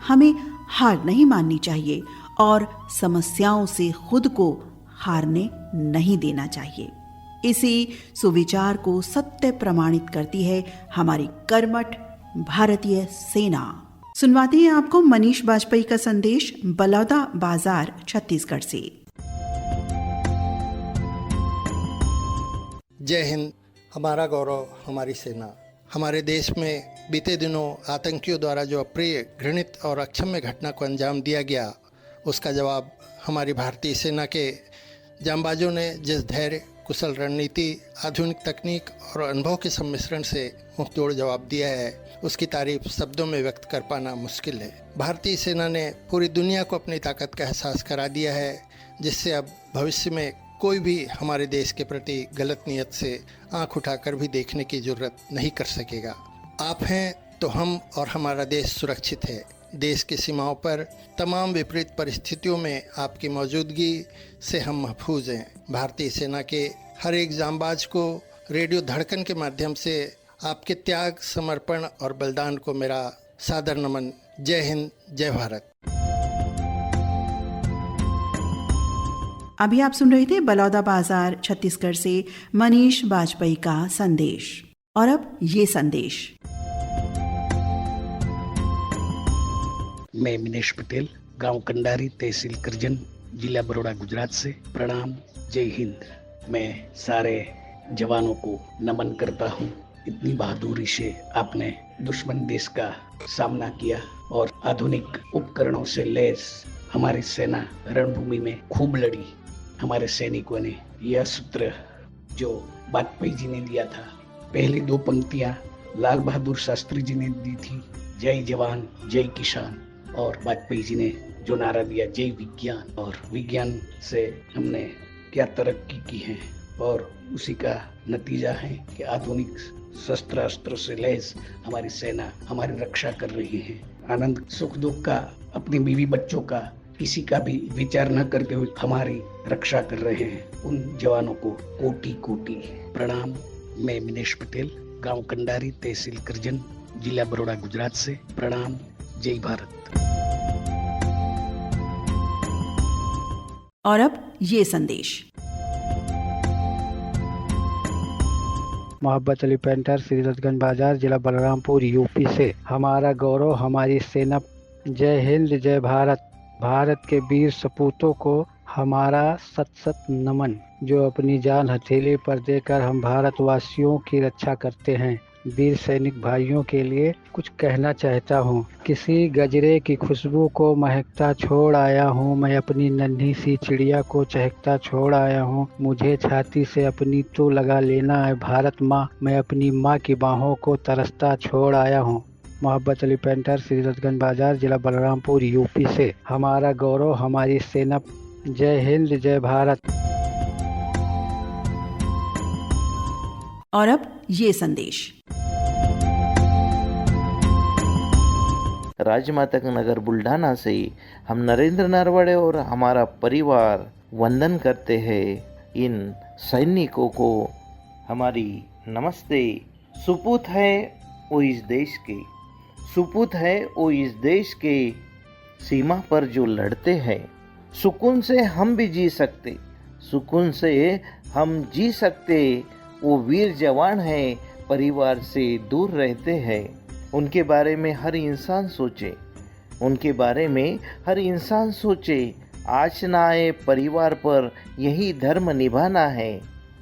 हमें हार नहीं माननी चाहिए और समस्याओं से खुद को हारने नहीं देना चाहिए। इसी सुविचार को सत्य प्रमाणित करती है हमारी कर्मठ भारतीय सेना। सुनवाते हैं आपको मनीष वाजपेयी का संदेश बलौदा बाजार, छत्तीसगढ़ से। जय हिंद। हमारा गौरव, हमारी सेना। हमारे देश में बीते दिनों आतंकियों द्वारा जो अप्रिय, घृणित और अक्षम्य घटना को अंजाम दिया गया, उसका जवाब हमारी भारतीय सेना के जांबाजों ने जिस धैर्य, कुशल रणनीति, आधुनिक तकनीक और अनुभव के सम्मिश्रण से मुंहतोड़ जवाब दिया है, उसकी तारीफ शब्दों में व्यक्त कर पाना मुश्किल है। भारतीय सेना ने पूरी दुनिया को अपनी ताकत का एहसास करा दिया है, जिससे अब भविष्य में कोई भी हमारे देश के प्रति गलत नीयत से आंख उठाकर भी देखने की जरूरत नहीं कर सकेगा। आप हैं तो हम और हमारा देश सुरक्षित है। देश की सीमाओं पर तमाम विपरीत परिस्थितियों में आपकी मौजूदगी से हम महफूज हैं। भारतीय सेना के हर एक जांबाज को रेडियो धड़कन के माध्यम से आपके त्याग, समर्पण और बलिदान को मेरा सादर नमन। जय हिंद, जय भारत। अभी आप सुन रहे थे बलौदा बाजार, छत्तीसगढ़ से मनीष वाजपेयी का संदेश। और अब ये संदेश। मैं मिनेश पटेल, गांव कंडारी, तहसील करजन, जिला बड़ौदा, गुजरात से। प्रणाम, जय हिंद। मैं सारे जवानों को नमन करता हूं। इतनी बहादुरी से आपने दुश्मन देश का सामना किया और आधुनिक उपकरणों से लैस हमारी सेना रणभूमि में खूब लड़ी। हमारे सैनिकों ने यह सूत्र जो वाजपेयी जी ने दिया था, पहली 2 पंक्तियां लाल बहादुर शास्त्री जी ने दी थी, जय जवान जय किसान, और वाजपेयी जी ने जो नारा दिया जय विज्ञान, और विज्ञान से हमने क्या तरक्की की है और उसी का नतीजा है कि आधुनिक शस्त्र अस्त्र से लैस हमारी सेना हमारी रक्षा कर रही है। आनंद सुख दुख का, अपनी बीवी बच्चों का, किसी का भी विचार न करते हुए हमारी रक्षा कर रहे हैं। उन जवानों को कोटि कोटि प्रणाम। मैं मिनेश पटेल, गांव कंडारी, तहसील करजन, जिला बरोड़ा, गुजरात से प्रणाम। जय भारत। और अब ये संदेश। मोहब्बत अली पेंटर, श्रीरतगंज बाजार, जिला बलरामपुर, यूपी से। हमारा गौरव हमारी सेना। जय हिंद जय भारत। भारत के वीर सपूतों को हमारा सत सत नमन, जो अपनी जान हथेली पर देकर हम भारतवासियों की रक्षा करते हैं। वीर सैनिक भाइयों के लिए कुछ कहना चाहता हूँ। किसी गजरे की खुशबू को महकता छोड़ आया हूँ, मैं अपनी नन्ही सी चिड़िया को चहकता छोड़ आया हूँ। मुझे छाती से अपनी तो लगा लेना है भारत माँ, मैं अपनी माँ की बाहों को तरसता छोड़ आया हूँ। मोहब्बत अली पेंटर, श्रीरतगंज बाजार, जिला बलरामपुर, यूपी से। हमारा गौरव हमारी सेना। जय हिंद जय भारत। और अब ये संदेश। राजमाता नगर बुल्ढाना से हम नरेंद्र नरवड़े और हमारा परिवार वंदन करते हैं इन सैनिकों को। हमारी नमस्ते। सुपूत है वो इस देश के, सुपूत है वो इस देश के सीमा पर जो लड़ते हैं। सुकून से हम भी जी सकते, सुकून से हम जी सकते। वो वीर जवान हैं, परिवार से दूर रहते हैं। उनके बारे में हर इंसान सोचे, उनके बारे में हर इंसान सोचे। आज ना आए परिवार पर यही धर्म निभाना है,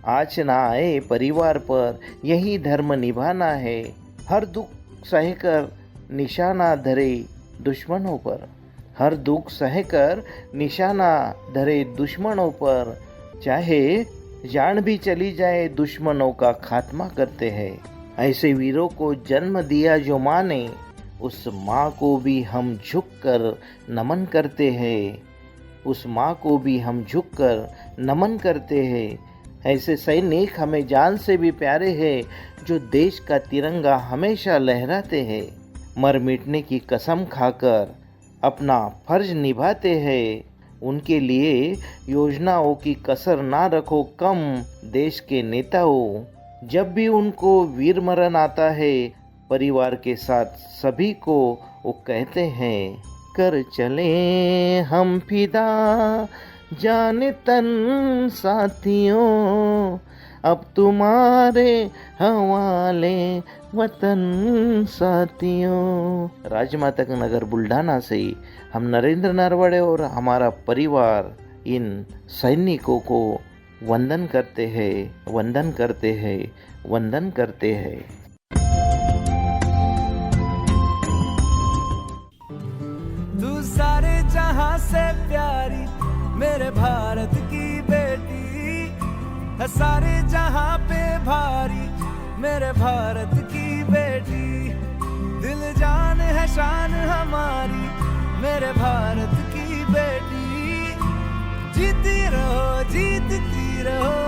आज ना आए परिवार पर यही धर्म निभाना है। हर दुख सहकर निशाना धरे दुश्मनों पर, हर दुख सहकर निशाना धरे दुश्मनों पर। चाहे जान भी चली जाए दुश्मनों का खात्मा करते हैं। ऐसे वीरों को जन्म दिया जो माँ ने, उस माँ को भी हम झुककर नमन करते हैं, उस माँ को भी हम झुककर नमन करते हैं। ऐसे सैनिक हमें जान से भी प्यारे हैं, जो देश का तिरंगा हमेशा लहराते हैं। मर मिटने की कसम खाकर अपना फर्ज निभाते हैं। उनके लिए योजनाओं की कसर ना रखो कम, देश के नेताओं। जब भी उनको वीर मरण आता है, परिवार के साथ सभी को वो कहते हैं, कर चले हम फिदा जाने तन साथियों, अब तुम्हारे हवाले वतन साथियों। राजमाता नगर बुल्ढाना से हम नरेंद्र नरवड़े और हमारा परिवार इन सैनिकों को वंदन करते हैं, वंदन करते हैं, वंदन करते हैं। तू सारे जहां से प्यारी मेरे भारत की बेटी है, सारे जहां पे भारी मेरे भारत की बेटी। दिल जान है शान हमारी मेरे भारत की बेटी। जीती रहो जीतती रहो।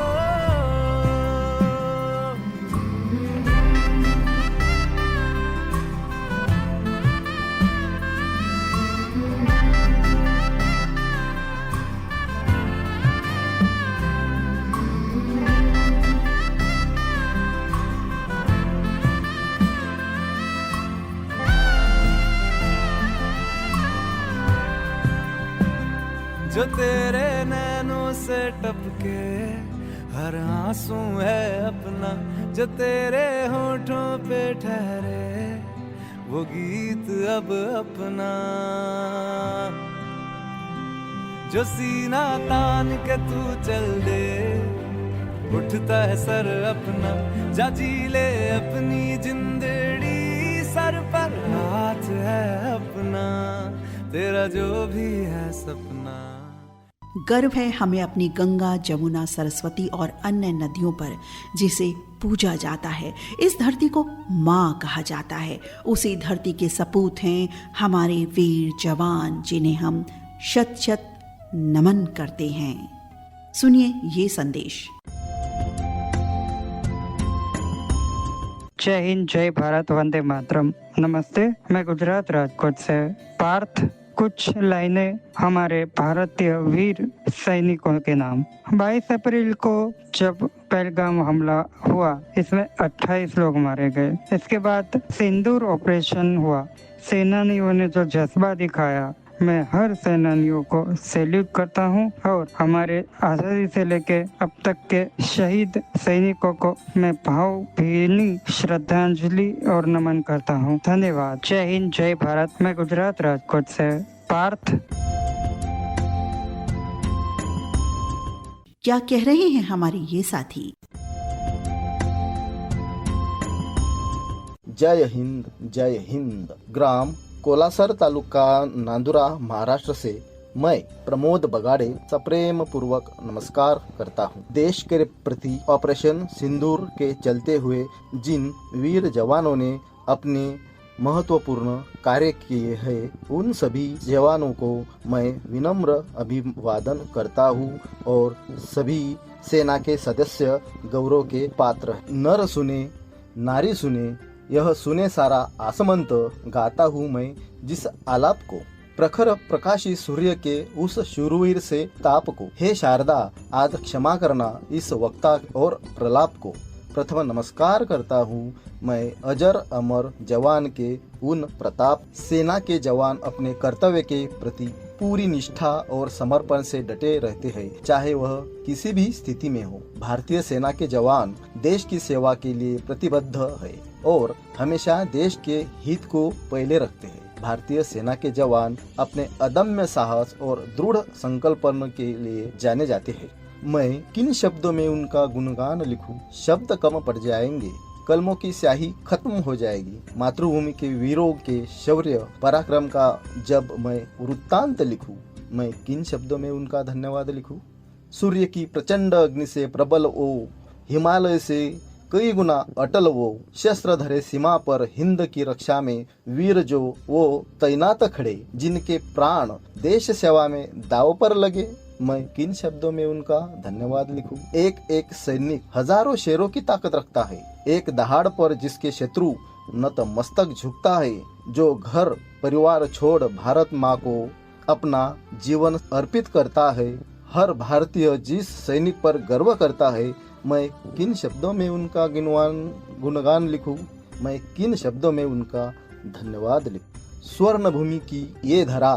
जो तेरे नैनों से टपके हर आंसू है अपना, जो तेरे होठों पे ठहरे वो गीत अब अपना। जो सीना तान के तू चल दे उठता है सर अपना, जा जी ले अपनी जिंदड़ी, सर पर हाथ है अपना, तेरा जो भी है सपना। गर्व है हमें अपनी गंगा, जमुना, सरस्वती और अन्य नदियों पर जिसे पूजा जाता है। इस धरती को माँ कहा जाता है। उसी धरती के सपूत हैं हमारे वीर जवान, जिन्हें हम शत शत नमन करते हैं। सुनिए ये संदेश। जय हिंद, जय भारत, वंदे मातरम। नमस्ते, मैं गुजरात राजकोट से पार्थ। कुछ लाइनें हमारे भारतीय वीर सैनिकों के नाम। 22 अप्रैल को जब पहलगाम हमला हुआ, इसमें 28 लोग मारे गए। इसके बाद सिंदूर ऑपरेशन हुआ। सेनानियों ने जो जज्बा दिखाया, मैं हर सेनानियों को सैल्यूट करता हूं और हमारे आज़ादी से लेके अब तक के शहीद सैनिकों को मैं भावभीनी श्रद्धांजलि और नमन करता हूं। धन्यवाद। जय हिंद, जय भारत। मैं गुजरात राजकोट से पार्थ। क्या कह रहे हैं हमारे ये साथी? जय हिंद, जय हिंद। ग्राम कोलासर, तालुका नांदुरा, महाराष्ट्र से मैं प्रमोद बगाड़े सप्रेम पूर्वक नमस्कार करता हूँ। देश के प्रति ऑपरेशन सिंदूर के चलते हुए जिन वीर जवानों ने अपने महत्वपूर्ण कार्य किए हैं, उन सभी जवानों को मैं विनम्र अभिवादन करता हूँ और सभी सेना के सदस्य गौरव के पात्र हैं। नर सुने, नारी सुने, यह सुने सारा आसमंत, गाता हूँ मैं जिस आलाप को, प्रखर प्रकाशी सूर्य के उस शूरवीर से ताप को। हे शारदा, आज क्षमा करना इस वक्ता और प्रलाप को। प्रथम नमस्कार करता हूँ मैं अजर अमर जवान के उन प्रताप। सेना के जवान अपने कर्तव्य के प्रति पूरी निष्ठा और समर्पण से डटे रहते हैं, चाहे वह किसी भी स्थिति में हो। भारतीय सेना के जवान देश की सेवा के लिए प्रतिबद्ध है और हमेशा देश के हित को पहले रखते हैं। भारतीय सेना के जवान अपने अदम्य साहस और दृढ़ संकल्पन के लिए जाने जाते हैं। मैं किन शब्दों में उनका गुणगान लिखूं? शब्द कम पड़ जाएंगे, कलमों की स्याही खत्म हो जाएगी। मातृभूमि के वीरों के शौर्य पराक्रम का जब मैं वृत्तांत लिखूं, मैं किन शब्दों में उनका धन्यवाद लिखूं? सूर्य की प्रचंड अग्नि से प्रबल वो, हिमालय से कई गुना अटल वो, शस्त्र धरे सीमा पर हिंद की रक्षा में वीर जो वो तैनात खड़े, जिनके प्राण देश सेवा में दाव पर लगे, मैं किन शब्दों में उनका धन्यवाद लिखूं? एक एक सैनिक हजारों शेरों की ताकत रखता है। एक दहाड़ पर जिसके शत्रु नतमस्तक झुकता है, जो घर परिवार छोड़ भारत माँ को अपना जीवन अर्पित करता है। हर भारतीय जिस सैनिक पर गर्व करता है, मैं किन शब्दों में उनका गुणगान लिखूं? मैं किन शब्दों में उनका धन्यवाद लिखूं? स्वर्ण भूमि की ये धरा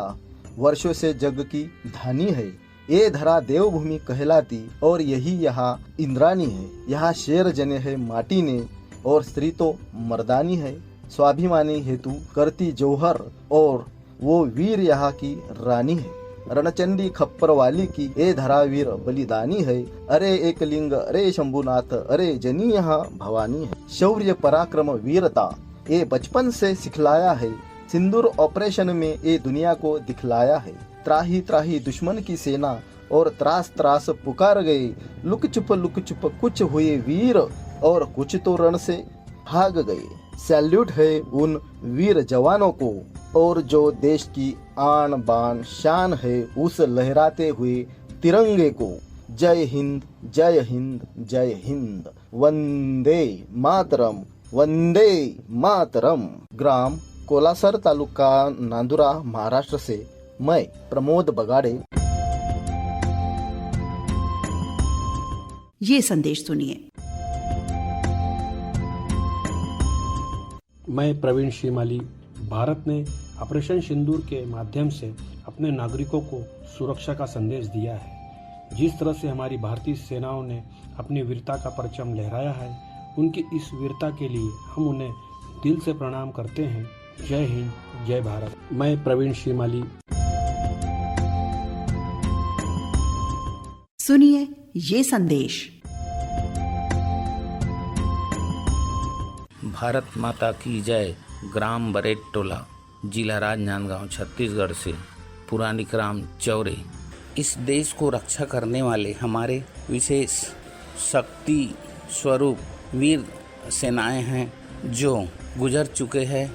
वर्षों से जग की धानी है। ये धरा देवभूमि कहलाती और यही यहाँ इंद्रानी है। यहाँ शेर जने है माटी ने और स्त्री तो मर्दानी है। स्वाभिमानी हेतु करती जौहर और वो वीर यहाँ की रानी है। रणचंडी खप्पर वाली की ये धरा वीर बलिदानी है। अरे एक लिंग, अरे शंभुनाथ, अरे जनी यहाँ भवानी है। शौर्य पराक्रम वीरता ये बचपन से सिखलाया है। सिंदूर ऑपरेशन में ये दुनिया को दिखलाया है। त्राही त्राही दुश्मन की सेना और त्रास त्रास पुकार गए। लुक चुप कुछ हुए वीर और कुछ तो रण से भाग गए। सैल्यूट है उन वीर जवानों को और जो देश की आन बान शान है उस लहराते हुए तिरंगे को। जय हिंद, जय हिंद, जय हिंद। वंदे मातरम, वंदे मातरम। ग्राम कोलासर, तालुका नांदुरा, महाराष्ट्र से मैं प्रमोद बगाड़े। ये संदेश सुनिए। मैं प्रवीण श्रीमाली। भारत ने ऑपरेशन सिंदूर के माध्यम से अपने नागरिकों को सुरक्षा का संदेश दिया है। जिस तरह से हमारी भारतीय सेनाओं ने अपनी वीरता का परचम लहराया है, उनकी इस वीरता के लिए हम उन्हें दिल से प्रणाम करते हैं। जय हिंद, जय भारत। मैं प्रवीण श्रीमाली। सुनिए ये संदेश। भारत माता की जय। ग्राम बरेट टोला, जिला राजनांदगांव, छत्तीसगढ़ से पुरानी क्राम चौरे। इस देश को रक्षा करने वाले हमारे विशेष शक्ति स्वरूप वीर सेनाएं हैं जो गुजर चुके हैं,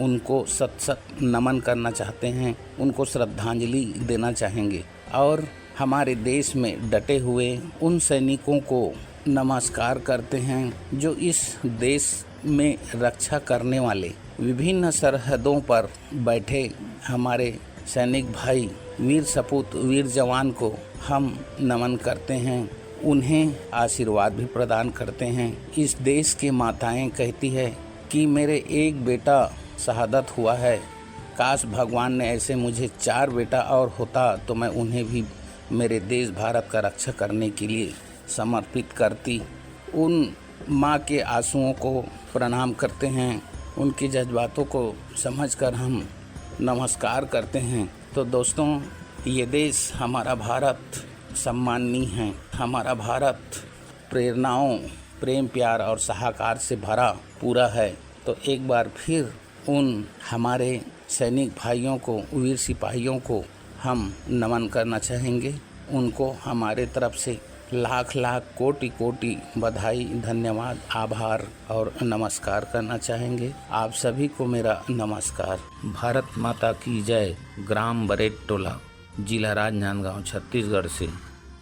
उनको सत सत नमन करना चाहते हैं, उनको श्रद्धांजलि देना चाहेंगे और हमारे देश में डटे हुए उन सैनिकों को नमस्कार करते हैं जो इस देश में रक्षा करने वाले विभिन्न सरहदों पर बैठे हमारे सैनिक भाई वीर सपूत वीर जवान को हम नमन करते हैं, उन्हें आशीर्वाद भी प्रदान करते हैं। इस देश की माताएं कहती है कि मेरे एक बेटा शहादत हुआ है, काश भगवान ने ऐसे मुझे 4 बेटा और होता तो मैं उन्हें भी मेरे देश भारत का रक्षा करने के लिए समर्पित करती। उन माँ के आंसुओं को प्रणाम करते हैं, उनके जज्बातों को समझकर हम नमस्कार करते हैं। तो दोस्तों, ये देश हमारा भारत सम्माननीय है, हमारा भारत प्रेरणाओं, प्रेम, प्यार और सहाकार से भरा पूरा है। तो एक बार फिर उन हमारे सैनिक भाइयों को, वीर सिपाहियों को हम नमन करना चाहेंगे। उनको हमारे तरफ से लाख लाख कोटि कोटि बधाई, धन्यवाद, आभार और नमस्कार करना चाहेंगे। आप सभी को मेरा नमस्कार। भारत माता की जय। ग्राम बरेट टोला, जिला राजनांदगांव, छत्तीसगढ़ से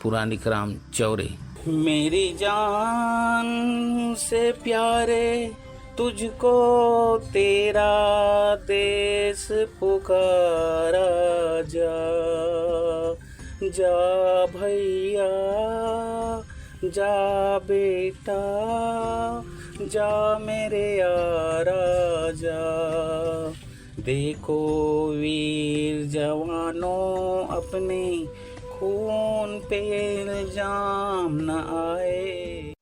पुरानी क्राम चौरे। मेरी जान से प्यारे तुझको तेरा देश पुकारा, जा जा भैया जा बेटा जा मेरे यारा जा। देखो वीर जवानों अपने खून पे इल्जाम न आए।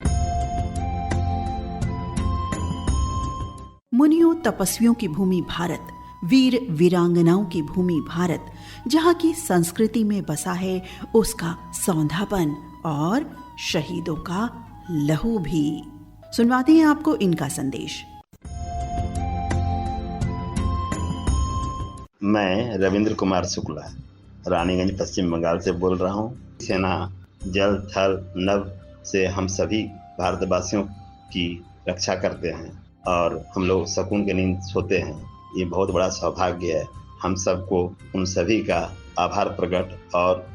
मुनियों तपस्वियों की भूमि भारत, वीर वीरांगनाओं की भूमि भारत, जहाँ की संस्कृति में बसा है उसका सौंधापन और शहीदों का लहू भी। सुनवाते हैं आपको इनका संदेश। मैं रविंद्र कुमार शुक्ला रानीगंज पश्चिम बंगाल से बोल रहा हूँ। सेना जल थल नभ से हम सभी भारतवासियों की रक्षा करते हैं और हम लोग सुकून की नींद सोते हैं। ये बहुत बड़ा सौभाग्य है। हम सबको उन सभी का आभार प्रकट और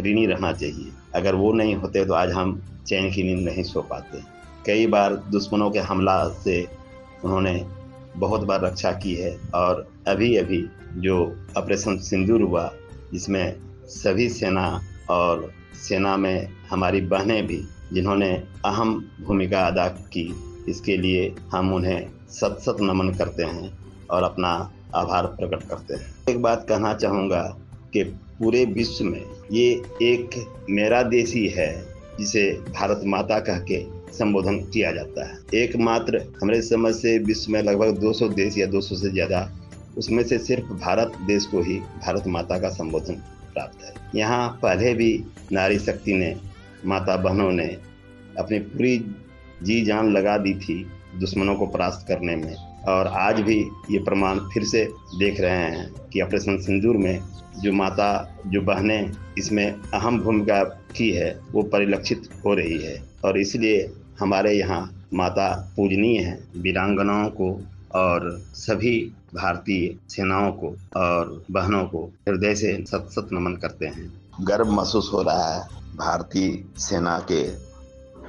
ऋणी रहना चाहिए। अगर वो नहीं होते तो आज हम चैन की नींद नहीं सो पाते। कई बार दुश्मनों के हमला से उन्होंने बहुत बार रक्षा की है और अभी अभी जो ऑपरेशन सिंदूर हुआ, जिसमें सभी सेना और सेना में हमारी बहनें भी जिन्होंने अहम भूमिका अदा की, इसके लिए हम उन्हें सत सत नमन करते हैं और अपना आभार प्रकट करते हैं। एक बात कहना चाहूँगा कि पूरे विश्व में ये एक मेरा देश ही है जिसे भारत माता कह के संबोधन किया जाता है। एकमात्र हमारे समझ से विश्व में लगभग 200 देश या 200 से ज़्यादा, उसमें से सिर्फ भारत देश को ही भारत माता का संबोधन प्राप्त है। यहाँ पहले भी नारी शक्ति ने, माता बहनों ने अपनी पूरी जी जान लगा दी थी दुश्मनों को परास्त करने में, और आज भी ये प्रमाण फिर से देख रहे हैं कि ऑपरेशन सिंदूर में जो माता, जो बहनें इसमें अहम भूमिका की है वो परिलक्षित हो रही है। और इसलिए हमारे यहाँ माता पूजनीय हैं। वीरांगनाओं को और सभी भारतीय सेनाओं को और बहनों को हृदय से सत सत नमन करते हैं। गर्व महसूस हो रहा है भारतीय सेना के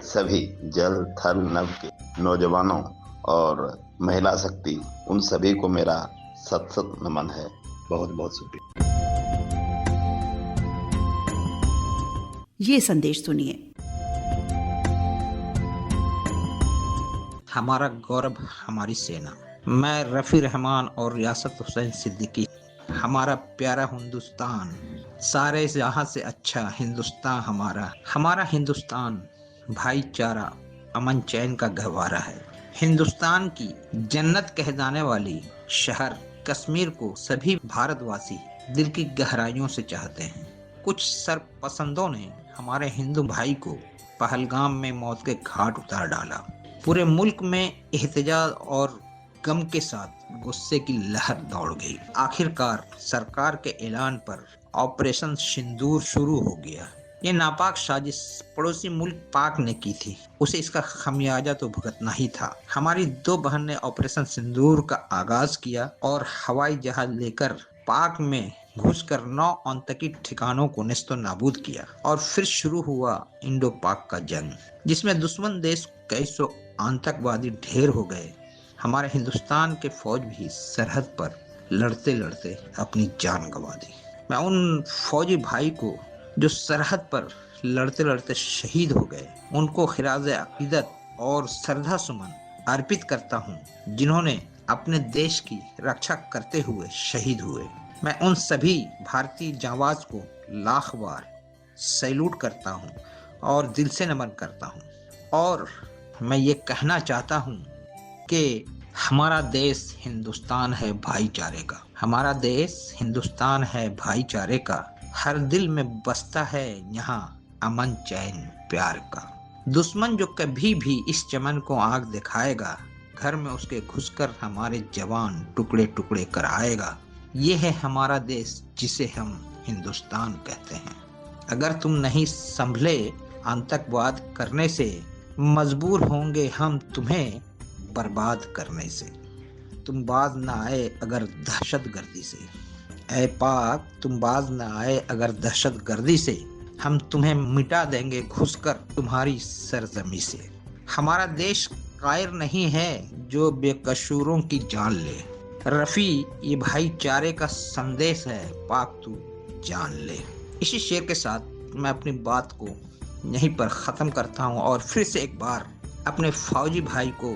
सभी जल थल नभ के नौजवानों और महिला शक्ति, उन सभी को मेरा सत सत नमन है। बहुत बहुत शुक्रिया। ये संदेश सुनिए। हमारा गौरव हमारी सेना। मैं रफ़ी रहमान और रियासत हुसैन सिद्दीकी। हमारा प्यारा हिंदुस्तान, सारे जहां से अच्छा हिंदुस्तान हमारा। हमारा हिंदुस्तान भाईचारा, अमन चैन का गहवारा है। हिंदुस्तान की जन्नत कह जाने वाली शहर कश्मीर को सभी भारतवासी दिल की गहराइयों से चाहते हैं। कुछ सरपसंदों ने हमारे हिंदू भाई को पहलगाम में मौत के घाट उतार डाला। पूरे मुल्क में एहतजाज और गम के साथ गुस्से की लहर दौड़ गई। आखिरकार सरकार के ऐलान पर ऑपरेशन सिंदूर शुरू हो गया। ये नापाक साजिश पड़ोसी मुल्क पाक ने की थी, उसे इसका खमियाजा तो भुगतना ही था। हमारी दो बहन ने ऑपरेशन सिंदूर का आगाज किया और हवाई जहाज लेकर पाक में घुसकर 9 आतंकी ठिकानों को नेस्तो नाबूद किया। और फिर शुरू हुआ इंडो पाक का जंग, जिसमें दुश्मन देश कई सौ आतंकवादी ढेर हो गए। हमारे हिंदुस्तान के फौज भी सरहद पर लड़ते लड़ते अपनी जान गंवा दी। मैं उन फौजी भाई को जो सरहद पर लड़ते लड़ते शहीद हो गए, उनको खिराज अकीदत और श्रद्धा सुमन अर्पित करता हूँ, जिन्होंने अपने देश की रक्षा करते हुए शहीद हुए। मैं उन सभी भारतीय जांबाज को लाख बार सैल्यूट करता हूँ और दिल से नमन करता हूँ। और मैं ये कहना चाहता हूँ कि हमारा देश हिंदुस्तान है भाईचारे का। हमारा देश हिंदुस्तान है भाईचारे का। हर दिल में बसता है यहाँ अमन चैन प्यार का। दुश्मन जो कभी भी इस चमन को आग दिखाएगा, घर में उसके घुसकर हमारे जवान टुकड़े टुकड़े कराएगा। ये है हमारा देश जिसे हम हिंदुस्तान कहते हैं। अगर तुम नहीं संभले आतंकवाद करने से, मजबूर होंगे हम तुम्हें बर्बाद करने से। तुम बाज ना आए अगर दहशतगर्दी से, ऐ पाक तुम बाज ना आए अगर दहशतगर्दी से, हम तुम्हें मिटा देंगे घुसकर तुम्हारी सरजमी से। हमारा देश कायर नहीं है जो बेकसूरों की जान ले। रफ़ी ये भाईचारे का संदेश है, पाक तू जान ले। इसी शेर के साथ मैं अपनी बात को यहीं पर ख़त्म करता हूँ और फिर से एक बार अपने फौजी भाई को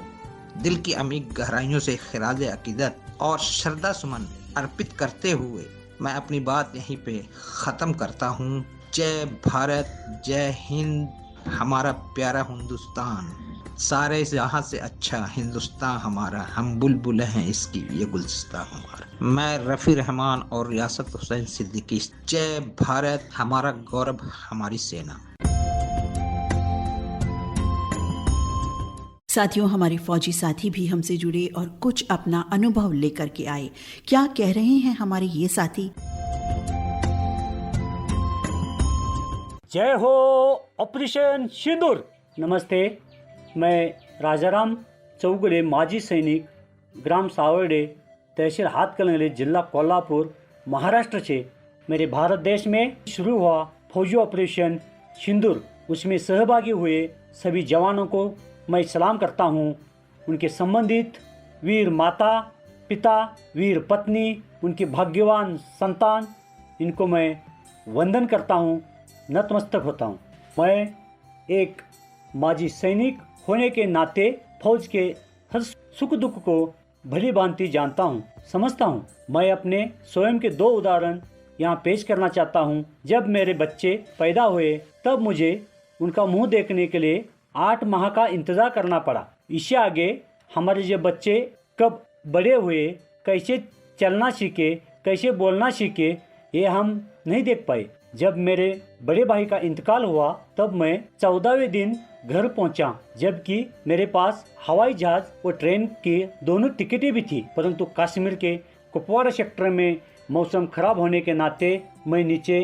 दिल की अमीर गहराइयों से खिराज अकीदत और श्रद्धा सुमन अर्पित करते हुए मैं अपनी बात यहीं पे ख़त्म करता हूँ। जय भारत, जय हिंद, हमारा प्यारा हिंदुस्तान, सारे जहाँ से अच्छा हिंदुस्तान हमारा, हम बुलबुल हैं इसकी ये गुलसिस्तान हमारा। मैं रफ़ी रहमान और रियासत हुसैन सिद्दीकी। जय भारत, हमारा गौरव, हमारी सेना। साथियों, हमारे फौजी साथी भी हमसे जुड़े और कुछ अपना अनुभव लेकर के आए। क्या कह रहे हैं हमारे ये साथी? जय हो ऑपरेशन सिंदूर। नमस्ते, मैं राजाराम चौगुले, माजी सैनिक, ग्राम सावर्डे, तहसील हातकणंगले, जिला कोल्हापुर, महाराष्ट्र से मेरे भारत देश में शुरू हुआ फौजी ऑपरेशन सिंदूर, उसमें सहभागी हुए सभी जवानों को मैं सलाम करता हूँ। उनके संबंधित वीर माता पिता, वीर पत्नी, उनके भाग्यवान संतान, इनको मैं वंदन करता हूँ, नतमस्तक होता हूँ। मैं एक माजी सैनिक होने के नाते फौज के हर सुख दुख को भली भांति जानता हूँ, समझता हूँ। मैं अपने स्वयं के 2 उदाहरण यहाँ पेश करना चाहता हूँ। जब मेरे बच्चे पैदा हुए तब मुझे उनका मुंह देखने के लिए 8 माह का इंतज़ार करना पड़ा। इससे आगे हमारे जो बच्चे कब बड़े हुए, कैसे चलना सीखे, कैसे बोलना सीखे, ये हम नहीं देख पाए। जब मेरे बड़े भाई का इंतकाल हुआ तब मैं 14वें दिन घर पहुंचा, जबकि मेरे पास हवाई जहाज और ट्रेन की दोनों टिकटें भी थी, परंतु कश्मीर के कुपवाड़ा सेक्टर में मौसम खराब होने के नाते मैं नीचे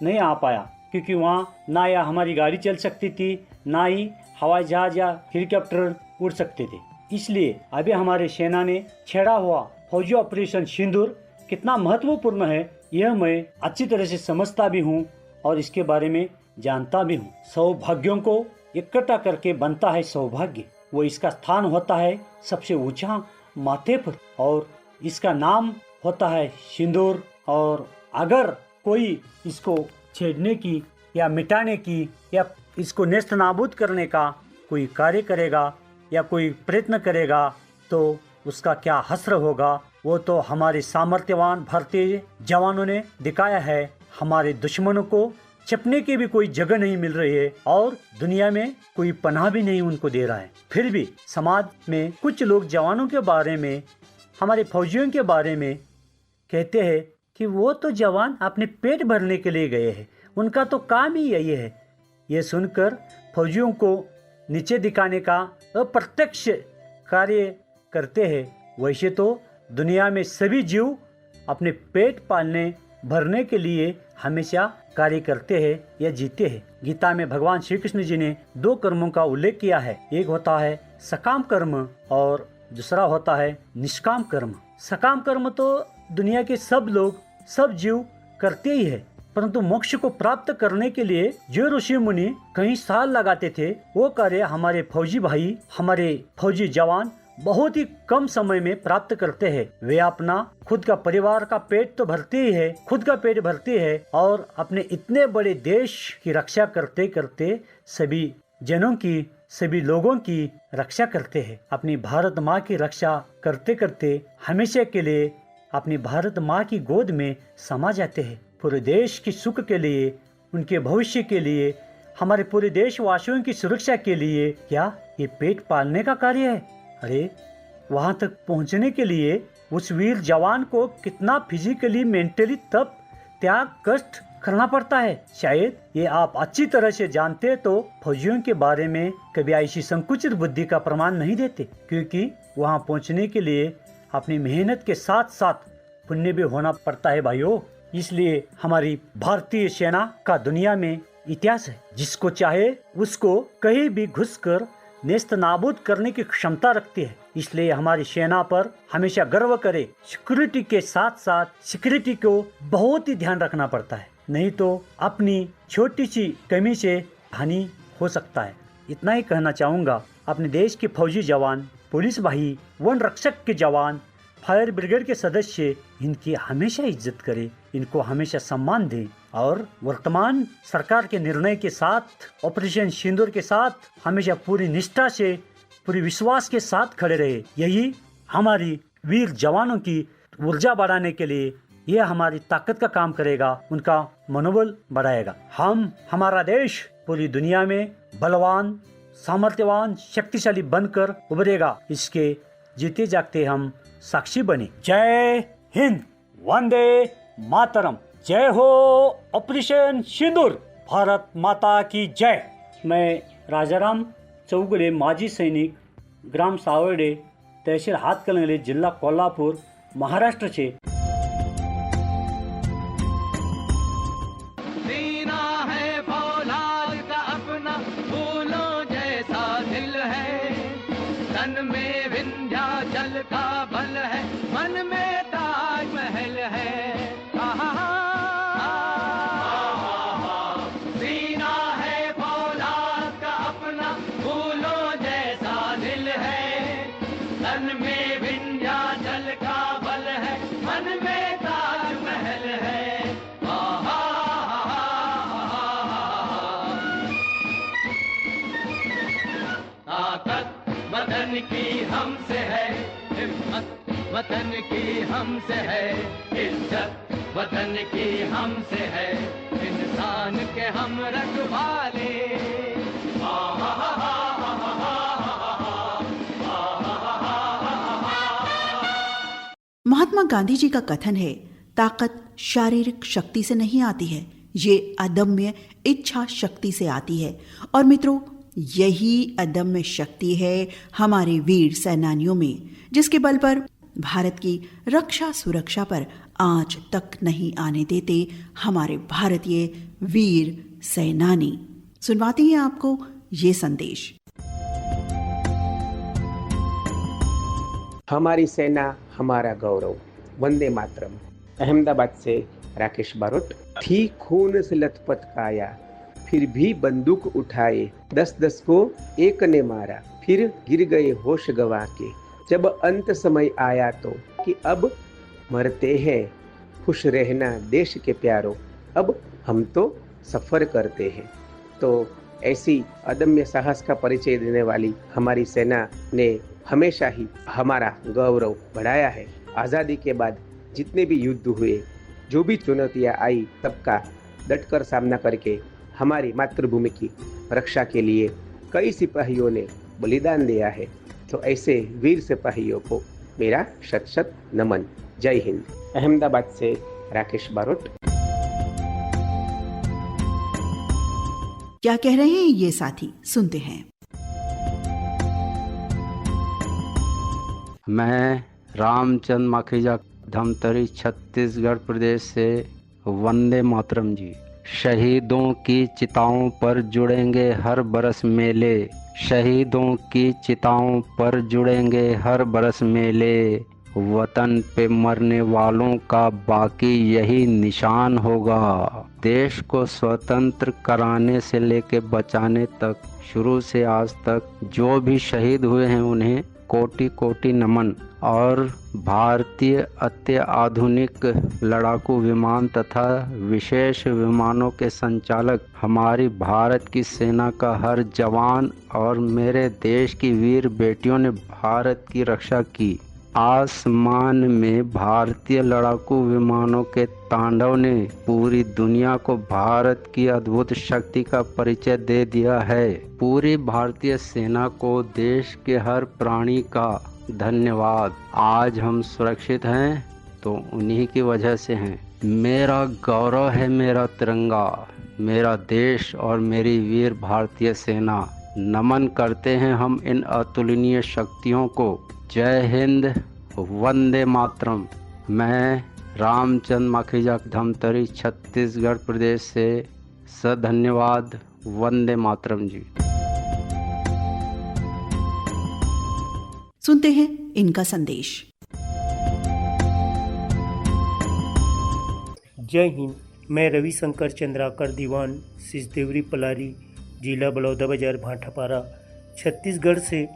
नहीं आ पाया, क्योंकि वहाँ ना या हमारी गाड़ी चल सकती थी, ना ही हवाई जहाज या हेलीकॉप्टर उड़ सकते थे। इसलिए अभी हमारे सेना ने छेड़ा हुआ फौजी ऑपरेशन सिंदूर कितना महत्वपूर्ण है, यह मैं अच्छी तरह से समझता भी हूँ और इसके बारे में जानता भी हूँ। सौभाग्यों को इकट्ठा करके बनता है सौभाग्य, वो इसका स्थान होता है सबसे ऊंचा माथे पर और इसका नाम होता है सिंदूर। और अगर कोई इसको छेड़ने की या मिटाने की या इसको नेस्त नाबूद करने का कोई कार्य करेगा या कोई प्रयत्न करेगा तो उसका क्या हश्र होगा, वो तो हमारे सामर्थ्यवान भारतीय जवानों ने दिखाया है। हमारे दुश्मनों को छिपने की भी कोई जगह नहीं मिल रही है और दुनिया में कोई पनाह भी नहीं उनको दे रहा है। फिर भी समाज में कुछ लोग जवानों के बारे में, हमारे फौजियों के बारे में कहते हैं कि वो तो जवान अपने पेट भरने के लिए गए हैं, उनका तो काम ही यही है। ये सुनकर फौजियों को नीचे दिखाने का अप्रत्यक्ष कार्य करते हैं। वैसे तो दुनिया में सभी जीव अपने पेट पालने भरने के लिए हमेशा कार्य करते हैं या जीते हैं। गीता में भगवान श्री कृष्ण जी ने 2 कर्मों का उल्लेख किया है। एक होता है सकाम कर्म और दूसरा होता है निष्काम कर्म। सकाम कर्म तो दुनिया के सब लोग, सब जीव करते ही है, परंतु मोक्ष को प्राप्त करने के लिए जो ऋषि मुनि कई साल लगाते थे, वो कार्य हमारे फौजी भाई, हमारे फौजी जवान बहुत ही कम समय में प्राप्त करते हैं। वे अपना खुद का परिवार का पेट तो भरते ही है, खुद का पेट भरते हैं और अपने इतने बड़े देश की रक्षा करते करते सभी जनों की, सभी लोगों की रक्षा करते हैं। अपनी भारत माँ की रक्षा करते करते हमेशा के लिए अपनी भारत माँ की गोद में समा जाते हैं। पूरे देश की सुख के लिए, उनके भविष्य के लिए, हमारे पूरे देशवासियों की सुरक्षा के लिए क्या ये पेट पालने का कार्य है? अरे वहाँ तक पहुँचने के लिए उस वीर जवान को कितना फिजिकली, मेंटली तप, त्याग, कष्ट करना पड़ता है। शायद ये आप अच्छी तरह से जानते तो फौजियों के बारे में कभी ऐसी संकुचित बुद्धि का प्रमाण नहीं देते, क्योंकि वहाँ पहुँचने के लिए अपनी मेहनत के साथ साथ पुण्य भी होना पड़ता है भाइयों। इसलिए हमारी भारतीय सेना का दुनिया में इतिहास है। जिसको चाहे उसको कहीं भी घुसकर नेस्त नाबूद करने की क्षमता रखती है। इसलिए हमारी सेना पर हमेशा गर्व करे। सिक्योरिटी के साथ साथ सिक्योरिटी को बहुत ही ध्यान रखना पड़ता है, नहीं तो अपनी छोटी सी कमी से हानि हो सकता है। इतना ही कहना चाहूँगा। अपने देश के फौजी जवान, पुलिस भाई, वन रक्षक के जवान, फायर ब्रिगेड के सदस्य, इनकी हमेशा इज्जत करें, इनको हमेशा सम्मान दें और वर्तमान सरकार के निर्णय के साथ, ऑपरेशन सिंदूर के साथ हमेशा पूरी निष्ठा से, पूरी विश्वास के साथ खड़े रहे। यही हमारी वीर जवानों की ऊर्जा बढ़ाने के लिए यह हमारी ताकत का काम करेगा, उनका मनोबल बढ़ाएगा। हमारा देश पूरी दुनिया में बलवान, सामर्थ्यवान, शक्तिशाली बनकर उभरेगा। इसके जीते जागते हम साक्षी बने। जय हिंद, वंदे मातरम, जय हो ऑपरेशन सिंदूर, भारत माता की जय। मैं राजाराम चौगुले, माजी सैनिक, ग्राम सावर्डे, तहसील हातकणंगले, जिल्हा कोल्हापूर, महाराष्ट्र से। सीना है फौलाद का अपना, फूलों जैसा दिल है, तन में विंध्याचल का बल है, मन में ताजमहल है। सीना है फौलाद का अपना, फूलों जैसा दिल है, तन में विंध्याचल का बल है, मन में ताजमहल है। ताकत वतन की हमसे है, हिम्मत वतन की हमसे है, इज्जत वतन की हमसे है, इंसान के हम रखवाले। महात्मा गांधी जी का कथन है, ताकत शारीरिक शक्ति से नहीं आती है, ये अदम्य इच्छा शक्ति से आती है। और मित्रों, यही अदम्य शक्ति है हमारे वीर सेनानियों में, जिसके बल पर भारत की रक्षा सुरक्षा पर आंच तक नहीं आने देते हमारे भारतीय वीर सेनानी। सुनवाते हैं आपको ये संदेश। हमारी सेना हमारा गौरव, वंदे मातरम। अहमदाबाद से राकेश बारोट। थी खून से लथपथ काया, फिर भी बंदूक उठाए, 10-10 को एक ने मारा, फिर गिर गए होश गवा के। जब अंत समय आया तो कि अब मरते हैं, खुश रहना देश के प्यारों, अब हम तो सफर करते हैं। तो ऐसी अदम्य साहस का परिचय देने वाली हमारी सेना ने हमेशा ही हमारा गौरव बढ़ाया है। आज़ादी के बाद जितने भी युद्ध हुए, जो भी चुनौतियाँ आई, सबका डटकर सामना करके हमारी मातृभूमि की रक्षा के लिए कई सिपाहियों ने बलिदान दिया है। तो ऐसे वीर सिपाहियों को मेरा शत शत नमन। जय हिंद। अहमदाबाद से राकेश बारोट। क्या कह रहे हैं ये साथी, सुनते हैं। मैं रामचंद माखीजा धमतरी छत्तीसगढ़ प्रदेश से वंदे मातरम जी। शहीदों की चिताओं पर जुड़ेंगे हर बरस मेले, शहीदों की चिताओं पर जुड़ेंगे हर बरस मेले, वतन पे मरने वालों का बाकी यही निशान होगा। देश को स्वतंत्र कराने से लेके बचाने तक, शुरू से आज तक जो भी शहीद हुए हैं उन्हें कोटि कोटि नमन। और भारतीय अत्याधुनिक लड़ाकू विमान तथा विशेष विमानों के संचालक हमारी भारत की सेना का हर जवान और मेरे देश की वीर बेटियों ने भारत की रक्षा की। आसमान में भारतीय लड़ाकू विमानों के तांडव ने पूरी दुनिया को भारत की अद्भुत शक्ति का परिचय दे दिया है। पूरी भारतीय सेना को देश के हर प्राणी का धन्यवाद। आज हम सुरक्षित हैं तो उन्हीं की वजह से हैं। मेरा गौरव है मेरा तिरंगा, मेरा देश और मेरी वीर भारतीय सेना। नमन करते हैं हम इन अतुलनीय शक्तियों को। जय हिंद, वंदे मातरम। मैं रामचंद माखीजा धमतरी छत्तीसगढ़ प्रदेश से धन्यवाद। वंदे मातरम जी। सुनते हैं इनका संदेश। जय हिंद। मैं रविशंकर चंद्राकर दीवान सिसदेवरी पलारी, जिला बलौदाबाजार भाटापारा, छत्तीसगढ़ से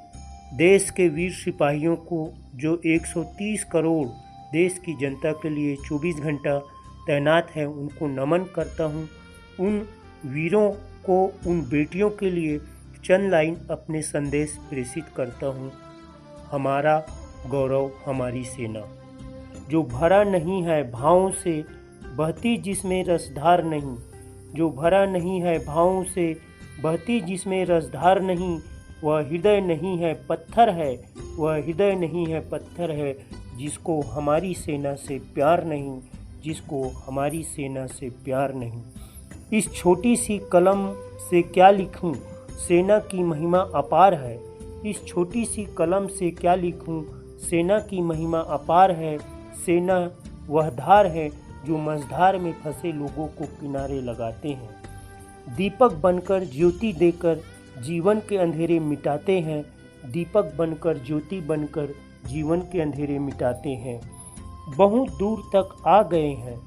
देश के वीर सिपाहियों को जो 130 करोड़ देश की जनता के लिए 24 घंटा तैनात हैं उनको नमन करता हूं। उन वीरों को, उन बेटियों के लिए चंद लाइन अपने संदेश प्रेषित करता हूं। हमारा गौरव हमारी सेना, जो भरा नहीं है भावों से बहती जिसमें रसधार नहीं, जो भरा नहीं है भावों से बहती जिसमें रसधार नहीं, वह हृदय नहीं है पत्थर है, वह हृदय नहीं है पत्थर है, जिसको हमारी सेना से प्यार नहीं, जिसको हमारी सेना से प्यार नहीं। इस छोटी सी कलम से क्या लिखूं, सेना की महिमा अपार है। इस छोटी सी कलम से क्या लिखूं, सेना की महिमा अपार है। सेना वह धार है जो मझधार में फंसे लोगों को किनारे लगाते हैं। दीपक बनकर ज्योति देकर जीवन के अंधेरे मिटाते हैं। दीपक बनकर ज्योति बनकर जीवन के अंधेरे मिटाते हैं। बहुत दूर तक आ गए हैं,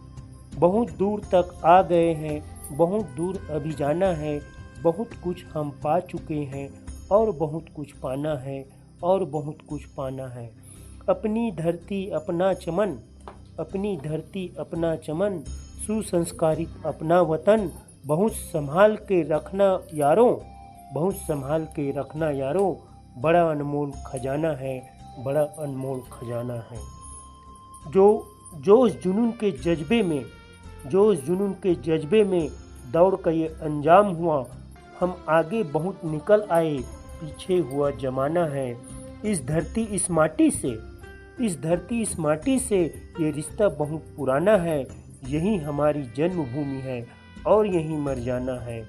बहुत दूर तक आ गए हैं, बहुत दूर अभी जाना है। बहुत कुछ हम पा चुके हैं और बहुत कुछ पाना है, और बहुत कुछ पाना है। अपनी धरती अपना चमन, अपनी धरती अपना चमन, सुसंस्कारित अपना वतन, बहुत संभाल के रखना यारों, बहुत संभाल के रखना यारों। बड़ा अनमोल खजाना है, बड़ा अनमोल खजाना है। जो इस जुनून के जज्बे में, जो इस जुनून के जज्बे में दौड़ का ये अंजाम हुआ, हम आगे बहुत निकल आए, पीछे हुआ जमाना है। इस धरती इस माटी से, इस धरती इस माटी से ये रिश्ता बहुत पुराना है। यही हमारी जन्मभूमि है और यहीं मर जाना है।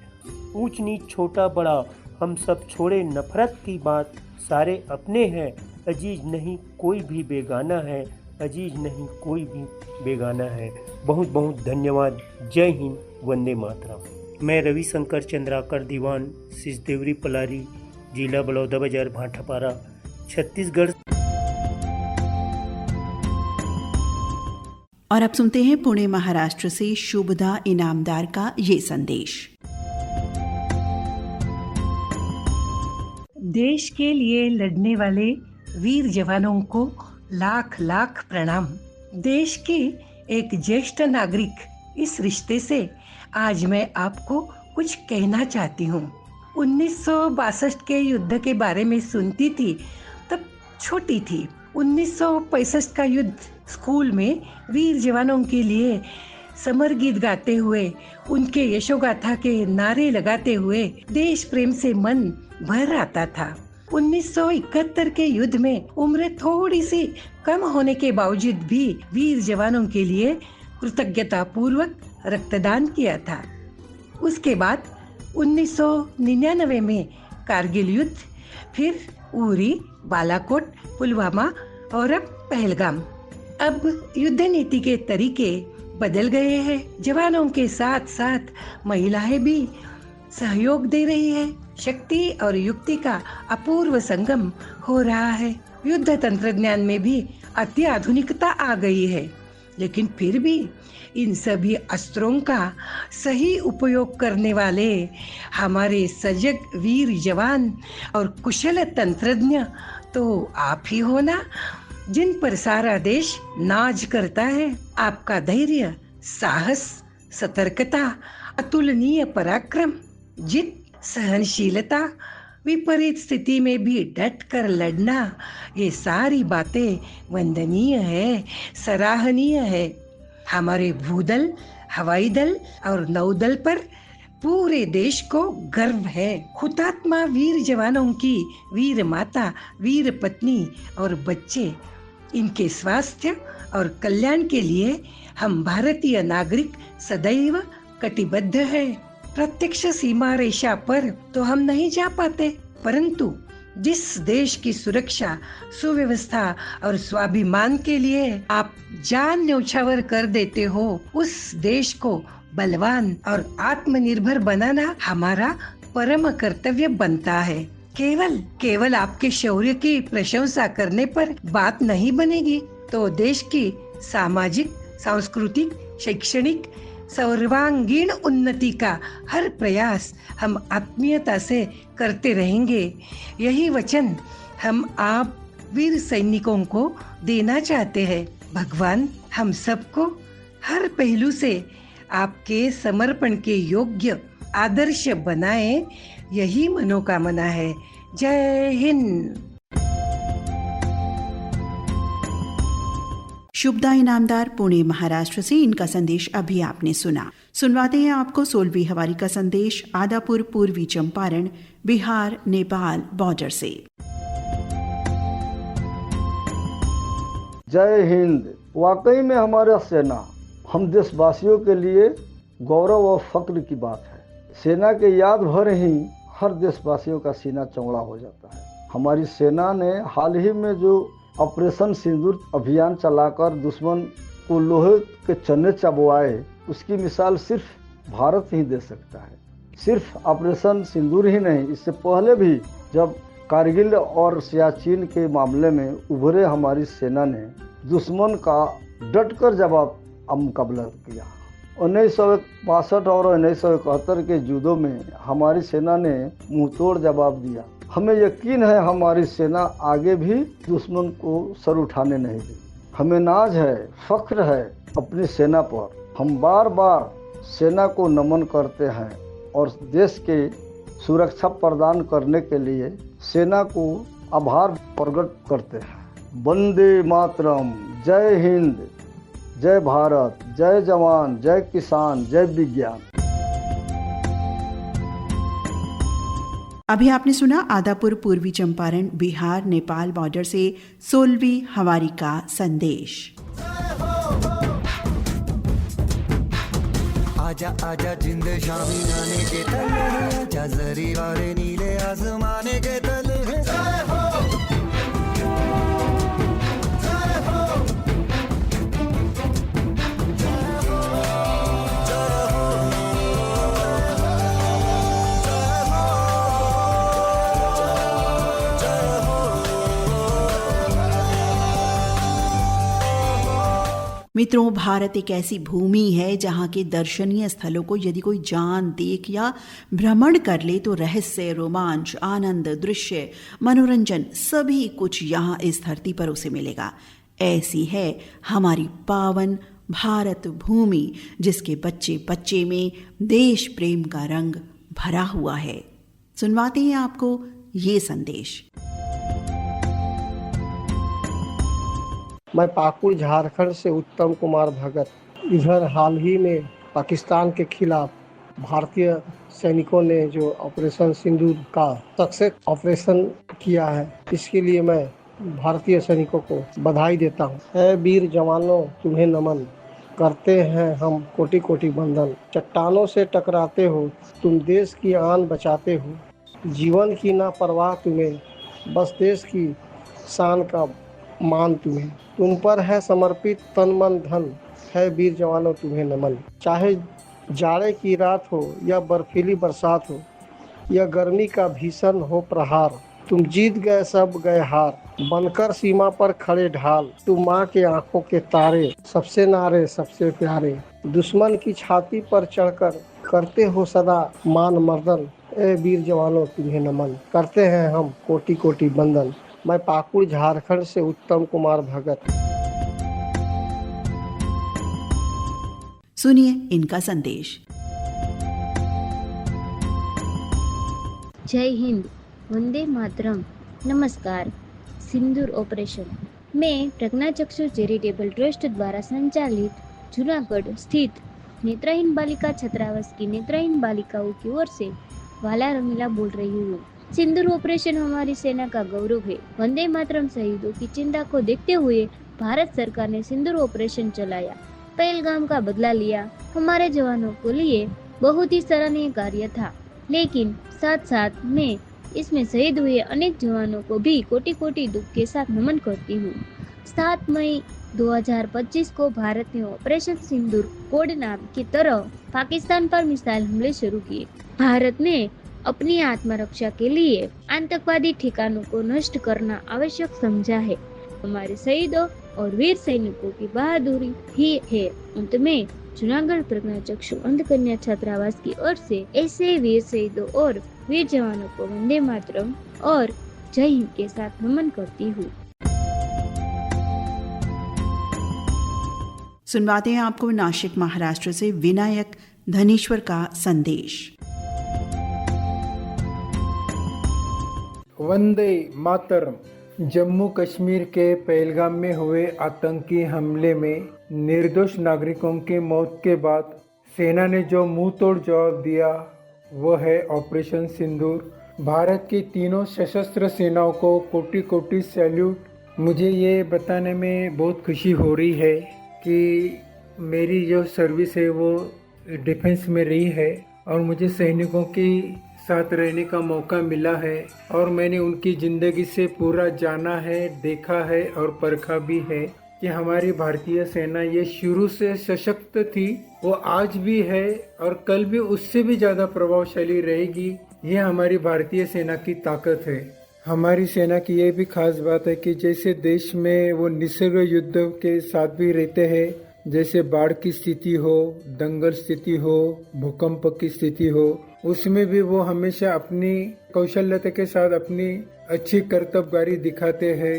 ऊंच नीच छोटा बड़ा हम सब छोड़े नफरत की बात, सारे अपने हैं, अजीज नहीं कोई भी बेगाना है, अजीज नहीं कोई भी बेगाना है। बहुत बहुत धन्यवाद। जय हिंद, वंदे मातरम। मैं रविशंकर चंद्राकर दीवान सिसदेवरी पलारी, जिला बलौदाबाजार भाटापारा, छत्तीसगढ़। और अब सुनते हैं पुणे महाराष्ट्र से शुभदा इनामदार का ये संदेश। देश के लिए लड़ने वाले वीर जवानों को लाख लाख प्रणाम। देश के एक ज्येष्ठ नागरिक इस रिश्ते से आज मैं आपको कुछ कहना चाहती हूँ। 1962 के युद्ध के बारे में सुनती थी, तब छोटी थी। 1965 का युद्ध स्कूल में वीर जवानों के लिए समर गीत गाते हुए, उनके यशोगाथा के नारे लगाते हुए देश प्रेम से मन भर आता था। 1971 के युद्ध में उम्र थोड़ी सी कम होने के बावजूद भी वीर जवानों के लिए कृतज्ञता पूर्वक रक्तदान किया था। उसके बाद 1999 में कारगिल युद्ध, फिर उरी, बालाकोट, पुलवामा और अब पहलगाम। अब युद्ध नीति के तरीके बदल गए हैं। जवानों के साथ साथ महिलाएं भी सहयोग दे रही है। शक्ति और युक्ति का अपूर्व संगम हो रहा है। युद्ध तंत्रज्ञान में भी अत्याधुनिकता आ गई है, लेकिन फिर भी इन सभी अस्त्रों का सही उपयोग करने वाले हमारे सजग वीर जवान और कुशल तंत्रज्ञ तो आप ही हो ना, जिन पर सारा देश नाज करता है। आपका धैर्य, साहस, सतर्कता, अतुलनीय पराक्रम, जित, सहनशीलता, विपरीत स्थिति में भी डट कर लड़ना, ये सारी बातें वंदनीय है, सराहनीय है। हमारे भूदल, हवाई दल और नौदल पर पूरे देश को गर्व है। हुतात्मा वीर जवानों की वीर माता, वीर पत्नी और बच्चे, इनके स्वास्थ्य और कल्याण के लिए हम भारतीय नागरिक सदैव कटिबद्ध है। प्रत्यक्ष सीमा रेखा पर तो हम नहीं जा पाते, परंतु जिस देश की सुरक्षा, सुव्यवस्था और स्वाभिमान के लिए आप जान न्यौछावर कर देते हो, उस देश को बलवान और आत्मनिर्भर बनाना हमारा परम कर्तव्य बनता है। केवल आपके शौर्य की प्रशंसा करने पर बात नहीं बनेगी, तो देश की सामाजिक, सांस्कृतिक, शैक्षणिक सर्वांगीण उन्नति का हर प्रयास हम आत्मीयता से करते रहेंगे। यही वचन हम आप वीर सैनिकों को देना चाहते हैं। भगवान हम सबको हर पहलू से आपके समर्पण के योग्य आदर्श बनाए, यही मनोकामना है। जय हिंद। शुभदा इनामदार पुणे महाराष्ट्र से इनका संदेश अभी आपने सुना। सुनवाते हैं आपको 16वीं हवारी का संदेश आदापुर पूर्वी चंपारण बिहार नेपाल बॉर्डर से। जय हिंद। वाकई में हमारा सेना हम देशवासियों के लिए गौरव और फक्र की बात है। सेना के याद भर ही हर देशवासियों का सीना चौड़ा हो जाता है। हमारी सेना ने हाल ही में जो ऑपरेशन सिंदूर अभियान चलाकर दुश्मन को लोहे के चने चबवाए, उसकी मिसाल सिर्फ भारत ही दे सकता है। सिर्फ ऑपरेशन सिंदूर ही नहीं, इससे पहले भी जब कारगिल और सियाचिन के मामले में उभरे, हमारी सेना ने दुश्मन का डटकर जवाब मुकाबला किया। 1962 और 1971 के युद्धों में हमारी सेना ने मुंहतोड़ जवाब दिया। हमें यकीन है हमारी सेना आगे भी दुश्मन को सर उठाने नहीं देगी। हमें नाज है, फख्र है अपनी सेना पर। हम बार बार सेना को नमन करते हैं और देश के सुरक्षा प्रदान करने के लिए सेना को आभार प्रकट करते हैं। वंदे मातरम। जय हिंद, जय भारत, जय जवान, जय किसान, जय विज्ञान। अभी आपने सुना आदापुर पूर्वी चंपारण बिहार नेपाल बॉर्डर से 16वीं हवारी का संदेश। आजा आजा जिंद शामी नाने के तले, आजा जरी वाले नीले आसमाने के तले। मित्रों, भारत एक ऐसी भूमि है जहाँ के दर्शनीय स्थलों को यदि कोई जान, देख या भ्रमण कर ले तो रहस्य, रोमांच, आनंद, दृश्य, मनोरंजन सभी कुछ यहाँ इस धरती पर उसे मिलेगा। ऐसी है हमारी पावन भारत भूमि, जिसके बच्चे बच्चे में देश प्रेम का रंग भरा हुआ है। सुनवाते हैं आपको ये संदेश। मैं पाकुड़ झारखंड से उत्तम कुमार भगत। इधर हाल ही में पाकिस्तान के खिलाफ भारतीय सैनिकों ने जो ऑपरेशन सिंदूर का सक्सेस ऑपरेशन किया है, इसके लिए मैं भारतीय सैनिकों को बधाई देता हूँ। है वीर जवानों, तुम्हें नमन करते हैं हम कोटि कोटि वंदन। चट्टानों से टकराते हो तुम, देश की आन बचाते हो। जीवन की ना परवाह तुम्हें, बस देश की शान का मान तुम्हें, तुम पर है समर्पित तन मन धन, है वीर जवानों तुम्हें नमन। चाहे जाड़े की रात हो या बर्फीली बरसात हो या गर्मी का भीषण हो प्रहार, तुम जीत गए सब गए हार, बनकर सीमा पर खड़े ढाल। तुम माँ के आंखों के तारे, सबसे नारे सबसे प्यारे, दुश्मन की छाती पर चढ़कर करते हो सदा मान मर्दन। ए वीर जवानों तुम्हें नमन, करते हैं हम कोटि कोटि बंदन। मैं पाकुड़ झारखंड से उत्तम कुमार भगत। सुनिए इनका संदेश। जय हिंद, वंदे मातरम, नमस्कार। सिंदूर ऑपरेशन में प्रज्ञाचक्षु चैरिटेबल ट्रस्ट द्वारा संचालित जूनागढ़ स्थित नेत्रहीन बालिका छात्रावास की नेत्रहीन बालिकाओं की ओर से वाला रमीला बोल रही हूँ। सिंदूर ऑपरेशन हमारी सेना का गौरव है। वंदे मातरम शहीदों की चिंता को देखते हुए भारत सरकार ने सिंदूर ऑपरेशन चलाया, पहलगाम का बदला लिया। हमारे जवानों के लिए बहुत ही सराहनीय कार्य था, लेकिन साथ साथ में इसमें शहीद हुए अनेक जवानों को भी कोटि कोटि दुख के साथ नमन करती हूँ। 7 मई 2025 को भारत ने ऑपरेशन सिंदूर कोड नाम की तरह पाकिस्तान पर मिसाइल हमले शुरू किए। भारत ने अपनी आत्मरक्षा के लिए आतंकवादी ठिकानों को नष्ट करना आवश्यक समझा है। हमारे शहीदों और वीर सैनिकों की बहादुरी ही है। अंत में जूनागढ़ प्रज्ञाचक्षु अंध कन्या छात्रावास की ओर से ऐसे वीर शहीदों और वीर जवानों को वंदे मातरम और जय हिंद के साथ नमन करती हूँ। सुनवाते हैं आपको नासिक महाराष्ट्र से विनायक धनेश्वर का संदेश। वंदे मातरम। जम्मू कश्मीर के पहलगाम में हुए आतंकी हमले में निर्दोष नागरिकों की मौत के बाद सेना ने जो मुंह तोड़ जवाब दिया वो है ऑपरेशन सिंदूर। भारत की तीनों सशस्त्र सेनाओं को कोटि कोटि सैल्यूट। मुझे ये बताने में बहुत खुशी हो रही है कि मेरी जो सर्विस है वो डिफेंस में रही है और मुझे सैनिकों की साथ रहने का मौका मिला है और मैंने उनकी ज़िंदगी से पूरा जाना है, देखा है और परखा भी है कि हमारी भारतीय सेना ये शुरू से सशक्त थी, वो आज भी है और कल भी उससे भी ज़्यादा प्रभावशाली रहेगी। ये हमारी भारतीय सेना की ताकत है। हमारी सेना की ये भी खास बात है कि जैसे देश में वो निसर्ग युद्ध के साथ भी रहते हैं, जैसे बाढ़ की स्थिति हो, दंगल स्थिति हो, भूकंप की स्थिति हो, उसमें भी वो हमेशा अपनी कौशल्यता के साथ अपनी अच्छी कर्तव्यगारी दिखाते हैं।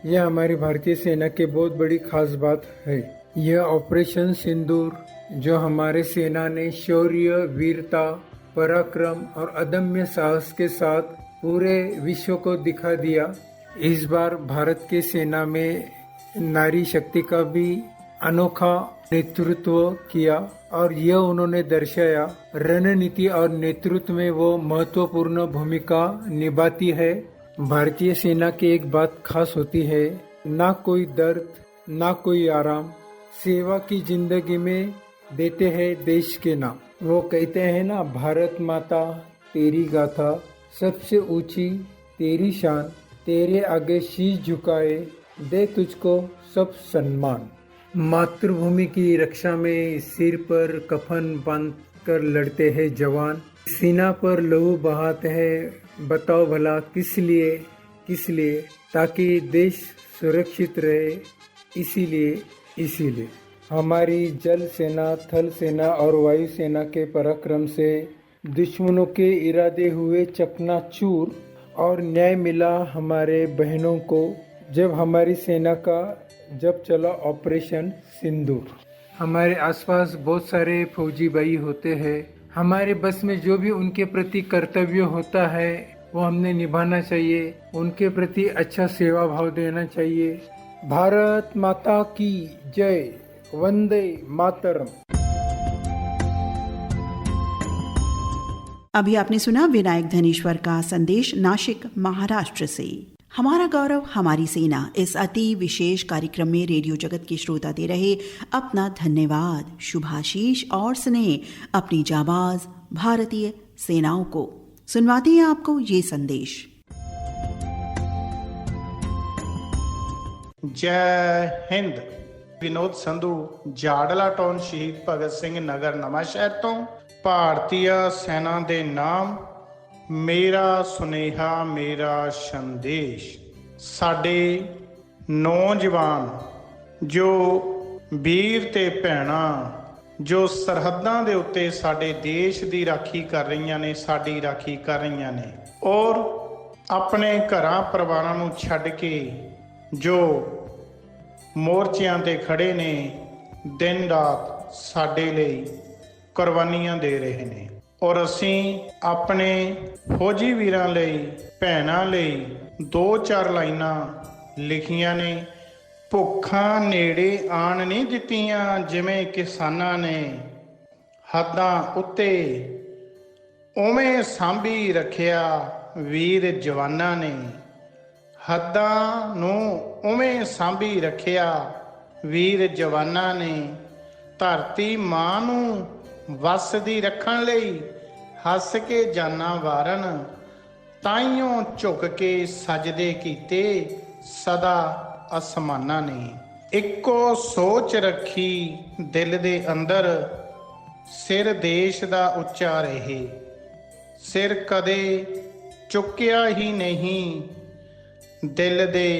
यह हमारी भारतीय सेना की बहुत बड़ी खास बात है। यह ऑपरेशन सिंदूर जो हमारे सेना ने शौर्य, वीरता, पराक्रम और अदम्य साहस के साथ पूरे विश्व को दिखा दिया। इस बार भारत की सेना में नारी शक्ति का भी अनोखा नेतृत्व किया और यह उन्होंने दर्शाया। रणनीति और नेतृत्व में वो महत्वपूर्ण भूमिका निभाती है। भारतीय सेना की एक बात खास होती है, ना कोई दर्द, ना कोई आराम, सेवा की जिंदगी में देते हैं देश के नाम। वो कहते हैं ना, भारत माता तेरी गाथा सबसे ऊंची तेरी शान, तेरे आगे शीश झुकाए दे तुझको सब सम्मान। मातृभूमि की रक्षा में सिर पर कफन बांध कर लड़ते हैं जवान, सीना पर लहू बहाते हैं, बताओ भला किस लिए, ताकि देश सुरक्षित रहे। इसीलिए हमारी जल सेना, थल सेना और वायु सेना के पराक्रम से दुश्मनों के इरादे हुए चकनाचूर और न्याय मिला हमारे बहनों को जब हमारी सेना का चला ऑपरेशन सिंदूर। हमारे आसपास बहुत सारे फौजी भाई होते हैं, हमारे बस में जो भी उनके प्रति कर्तव्य होता है वो हमने निभाना चाहिए, उनके प्रति अच्छा सेवा भाव देना चाहिए। भारत माता की जय, वंदे मातरम। अभी आपने सुना विनायक धनेश्वर का संदेश नासिक महाराष्ट्र से। हमारा गौरव हमारी सेना इस अति विशेष कार्यक्रम में रेडियो जगत के श्रोता दे रहे अपना धन्यवाद, शुभाशीष और स्नेह अपनी जाबाज भारतीय सेनाओं को। सुनवाते हैं आपको ये संदेश। जय हिंद। विनोद संधू जाड़ला टाउन शहीद भगत सिंह नगर नवा शहर तो। भारतीय सेना के नाम मेरा सुनेहा मेरा संदेश। साडे नौजवान जो वीर ते भैणा जो सरहदां दे उत्ते साडे देश की राखी कर रही ने, साडी राखी कर रही ने, और अपने घरां परिवारां नूं छड्ड के जो मोर्चियां ते खड़े ने, दिन रात साडे लई कुर्बानियां दे रहे ने। और असीं अपने फौजी वीरां लई, भैणां लई 2-4 लाइनां लिखियां ने। भुੱਖਾਂ नेड़े आण नहीं दित्तियां जिवें किसानां ने, हद्दां उत्ते उवें सांभी रखिया वीर जवानां ने। हद्दां नूं उवें सांभी रखिया वीर जवानां ने। धरती मां नूं वसदी रखण लई हस के जाना वारन। ताइयों झुक के सजदे कीते सदा आसमाना ने। इक्को सोच रखी दिल दे अंदर, सिर देश दा उच्चा रहे। सिर कदे चुकिया ही नहीं दिल दे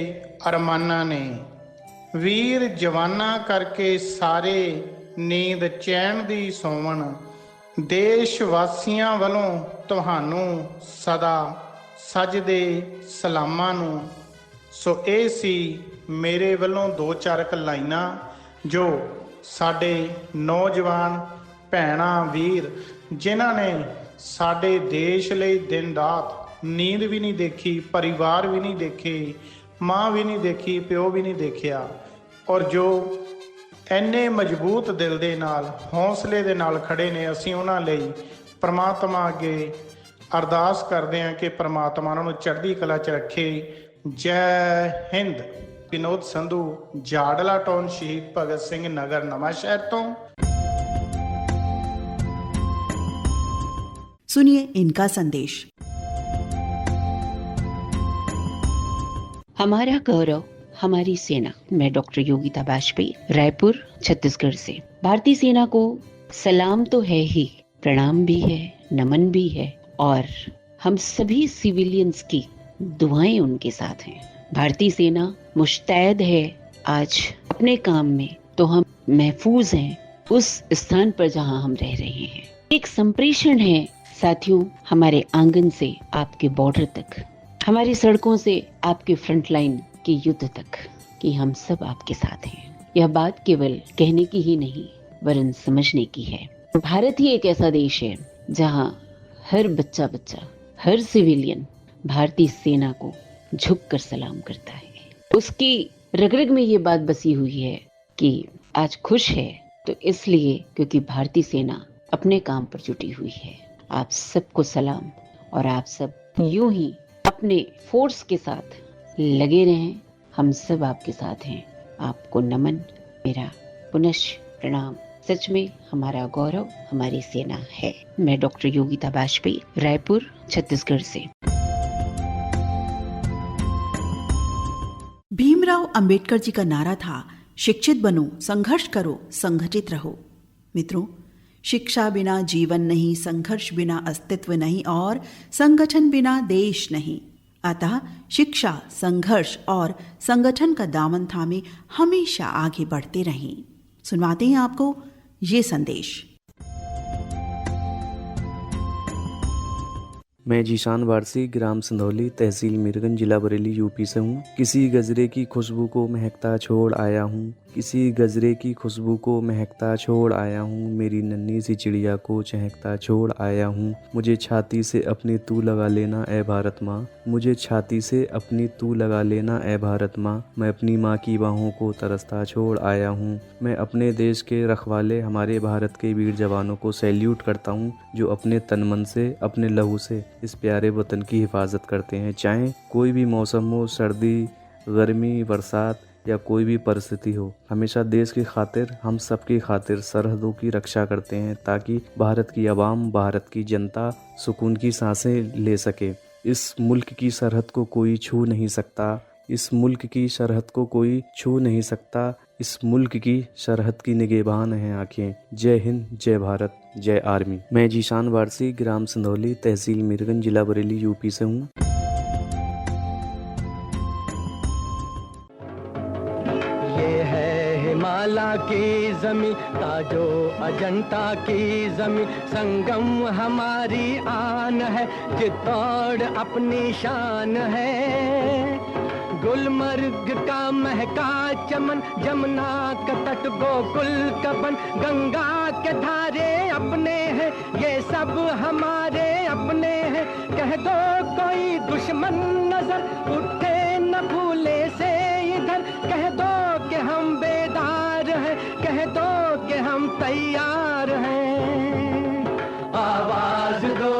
अरमाना ने। वीर जवाना करके सारे नींद चैन दी सोवन। देश वासियां वालों तुहानू सदा सजदे सलामां नू। सो ये सी मेरे वालों 2-4 लाइनां जो साडे नौजवान भैणां वीर जिन्हां ने साडे देश लई दिन रात नींद भी नहीं देखी, परिवार भी नहीं देखे, माँ भी नहीं देखी, प्यो भी नहीं देखिया, और जो इन्ने मजबूत दिल दे नाल हौसले दे नाल खड़े ने। असीं उन्हां लई परमात्मा अगे अरदास करदे हां कि परमात्मा उन्हां नूं चढ़दी कला च रखे। जय हिंद। विनोद संधू जाड़ला टाउन शहीद भगत सिंह नगर नवा शहर तो। सुनिए इनका संदेश। हमारा गौरव हमारी सेना। मैं डॉक्टर योगिता वाजपेयी, रायपुर, छत्तीसगढ़ से। भारतीय सेना को सलाम तो है ही, प्रणाम भी है, नमन भी है, और हम सभी सिविलियंस की दुआएं उनके साथ हैं। भारतीय सेना मुस्तैद है आज अपने काम में, तो हम महफूज हैं उस स्थान पर जहां हम रह रहे हैं। एक संप्रेषण है साथियों, हमारे आंगन से आपके बॉर्डर तक, हमारी सड़कों से आपके फ्रंट लाइन के युद्ध तक, कि हम सब आपके साथ हैं। यह बात केवल कहने की ही नहीं वरन समझने की है। भारत ही एक ऐसा देश है जहां हर बच्चा, हर सिविलियन भारतीय सेना को झुककर सलाम करता है। उसकी रग रग में ये बात बसी हुई है कि आज खुश है तो इसलिए क्योंकि भारतीय सेना अपने काम पर जुटी हुई है। आप सबको सलाम, और आप सब यूं ही अपने फोर्स के साथ लगे रहें। हम सब आपके साथ हैं। आपको नमन, मेरा पुनश्च प्रणाम। सच में हमारा गौरव हमारी सेना है। मैं डॉक्टर योगिता वाजपेयी, रायपुर, छत्तीसगढ़ से। भीमराव अंबेडकर जी का नारा था, शिक्षित बनो, संघर्ष करो, संगठित रहो। मित्रों, शिक्षा बिना जीवन नहीं, संघर्ष बिना अस्तित्व नहीं, और संगठन बिना देश नहीं। अतः शिक्षा, संघर्ष और संगठन का दामन थामे हमेशा आगे बढ़ते रहें। सुनवाते हैं आपको ये संदेश। मैं जीशान वारसी, ग्राम संधौली, तहसील मीरगंज, जिला बरेली, यूपी से हूँ। किसी गजरे की खुशबू को महकता छोड़ आया हूँ, किसी गजरे की खुशबू को महकता छोड़ आया हूँ, मेरी नन्ही सी चिड़िया को चहकता छोड़ आया हूँ। मुझे छाती से अपनी तू लगा लेना ए भारत माँ, मुझे छाती से अपनी तू लगा लेना ए भारत माँ। मैं अपनी माँ की बाहों को तरसता छोड़ आया हूँ। मैं अपने देश के रखवाले हमारे भारत के वीर जवानों को सैल्यूट करता हूँ, जो अपने तन मन से, अपने लहू से इस प्यारे वतन की हिफाजत करते हैं। चाहे कोई भी मौसम हो, सर्दी, गर्मी, बरसात या कोई भी परिस्थिति हो, हमेशा देश की खातिर, हम सब की खातिर सरहदों की रक्षा करते हैं, ताकि भारत की आवाम, भारत की जनता सुकून की सांसें ले सके। इस मुल्क की सरहद को कोई छू नहीं सकता, इस मुल्क की सरहद को कोई छू नहीं सकता, इस मुल्क की सरहद की निगहबान हैं आंखें। जय हिंद, जय भारत, जय आर्मी। मैं जीशान वारसी, ग्राम संधौली, तहसील मीरगंज, जिला बरेली, यूपी से हूँ। हिमालय की जमी, ताजो अजंता की जमी, संगम हमारी आन है, चित्तौड़ अपनी शान है। गुलमर्ग का महका चमन, जमुना का तट गोकुल का बन, गंगा के धारे अपने हैं, ये सब हमारे अपने हैं। कह दो कोई दुश्मन नजर उठे न भूले से इधर, कह दो कि हम बेदार हैं, कह दो कि हम तैयार हैं। आवाज दो,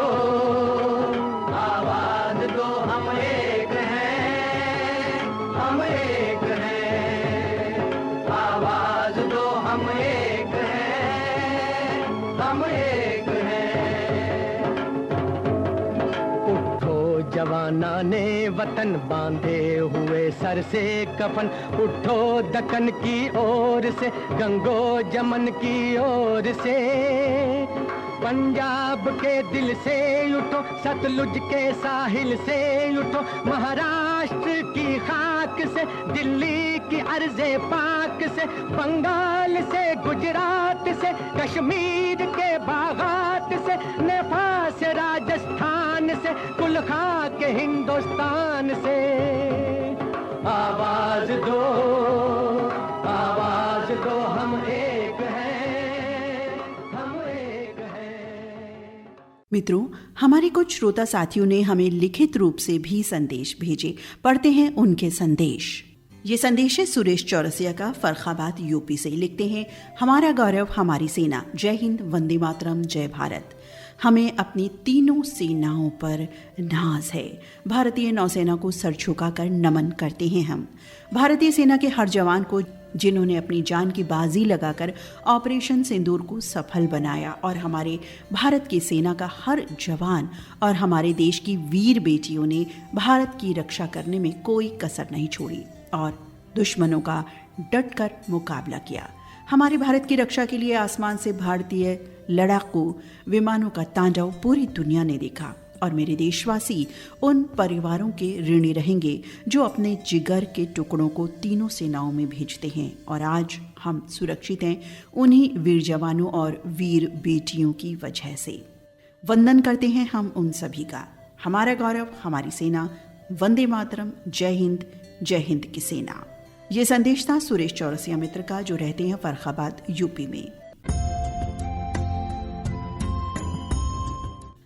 आवाज दो, हम एक हैं, हम एक हैं। आवाज दो, हम एक हैं, हम एक हैं। उठो जवाना ने वतन, बांधे हुए सर से कफन, उठो दक्कन की ओर से, गंगो जमन की ओर से। पंजाब के दिल से उठो, सतलुज के साहिल से उठो, महाराष्ट्र की खाक से, दिल्ली की अर्ज़े पाक से, बंगाल से, गुजरात से, कश्मीर के बागात से, नेपाल से, राजस्थान से, कुलखा के हिंदुस्तान से। आवाज दो, आवाज दो, हम एक हैं, हम एक हैं। मित्रों, हमारे कुछ श्रोता साथियों ने हमें लिखित रूप से भी संदेश भेजे। पढ़ते हैं उनके संदेश। ये संदेश है सुरेश चौरसिया का, फर्रुखाबाद, यूपी से। लिखते हैं, हमारा गौरव हमारी सेना, जय हिंद, वंदे मातरम, जय भारत। हमें अपनी तीनों सेनाओं पर नाज है। भारतीय नौसेना को सर झुकाकर नमन करते हैं हम। भारतीय सेना के हर जवान को जिन्होंने अपनी जान की बाजी लगाकर ऑपरेशन सिंदूर को सफल बनाया, और हमारे भारत की सेना का हर जवान और हमारे देश की वीर बेटियों ने भारत की रक्षा करने में कोई कसर नहीं छोड़ी और दुश्मनों का डटकर मुकाबला किया। हमारे भारत की रक्षा के लिए आसमान से भारतीय लड़ाकू विमानों का तांडव पूरी दुनिया ने देखा, और मेरे देशवासी उन परिवारों के ऋणी रहेंगे जो अपने जिगर के टुकड़ों को तीनों सेनाओं में भेजते हैं। और आज हम सुरक्षित हैं उन्हीं वीर जवानों और वीर बेटियों की वजह से। वंदन करते हैं हम उन सभी का। हमारा गौरव हमारी सेना, वंदे मातरम, जय हिंद, जय हिंद की सेना। ये संदेश था सुरेश चौरसिया मित्र का, जो रहते हैं फर्रुखाबाद, यूपी में।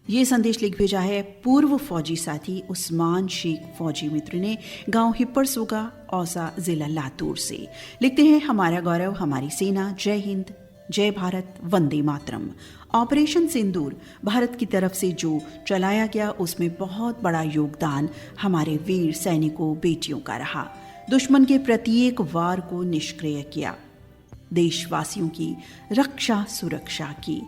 ये संदेश लिख भेजा है पूर्व फौजी साथी उस्मान शेख फौजी मित्र ने, गांव हिप्परसोगा, औसा, जिला लातूर से। लिखते हैं, हमारा गौरव हमारी सेना, जय हिंद, जय भारत, वंदे मातरम। ऑपरेशन सिंदूर भारत की तरफ से जो चलाया गया, उसमें बहुत बड़ा योगदान हमारे वीर सैनिकों बेटियों का रहा। दुश्मन के प्रत्येक वार को निष्क्रिय किया, देशवासियों की रक्षा सुरक्षा की।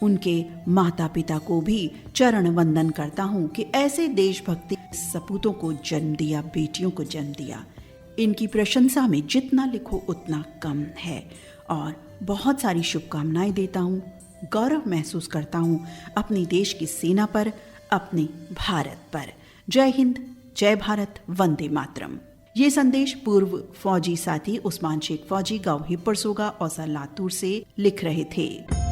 उनके माता पिता को भी चरण वंदन करता हूँ कि ऐसे देशभक्ति सपूतों को जन्म दिया, बेटियों को जन्म दिया। इनकी प्रशंसा में जितना लिखो उतना कम है, और बहुत सारी शुभकामनाएं देता हूँ। गौरव महसूस करता हूँ अपने देश की सेना पर, अपने भारत पर। जय हिंद, जय भारत, वंदे मातरम। ये संदेश पूर्व फौजी साथी उस्मान शेख फौजी, गांव हिप्परसोगा, औसा, लातूर से लिख रहे थे।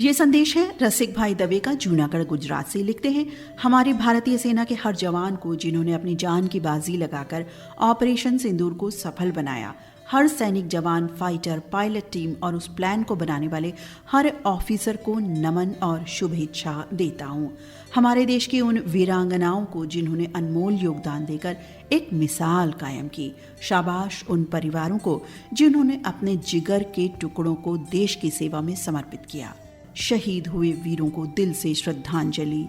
ये संदेश है रसिक भाई दवे का, जूनागढ़, गुजरात से। लिखते हैं, हमारी भारतीय सेना के हर जवान को जिन्होंने अपनी जान की बाजी लगाकर ऑपरेशन सिंदूर को सफल बनाया, हर सैनिक जवान, फाइटर, पायलट टीम और उस प्लान को बनाने वाले हर ऑफिसर को नमन और शुभेच्छा देता हूँ। हमारे देश की उन वीरांगनाओं को जिन्होंने अनमोल योगदान देकर एक मिसाल कायम की। शाबाश उन परिवारों को जिन्होंने अपने जिगर के टुकड़ों को देश की सेवा में समर्पित किया। शहीद हुए वीरों को दिल से श्रद्धांजलि।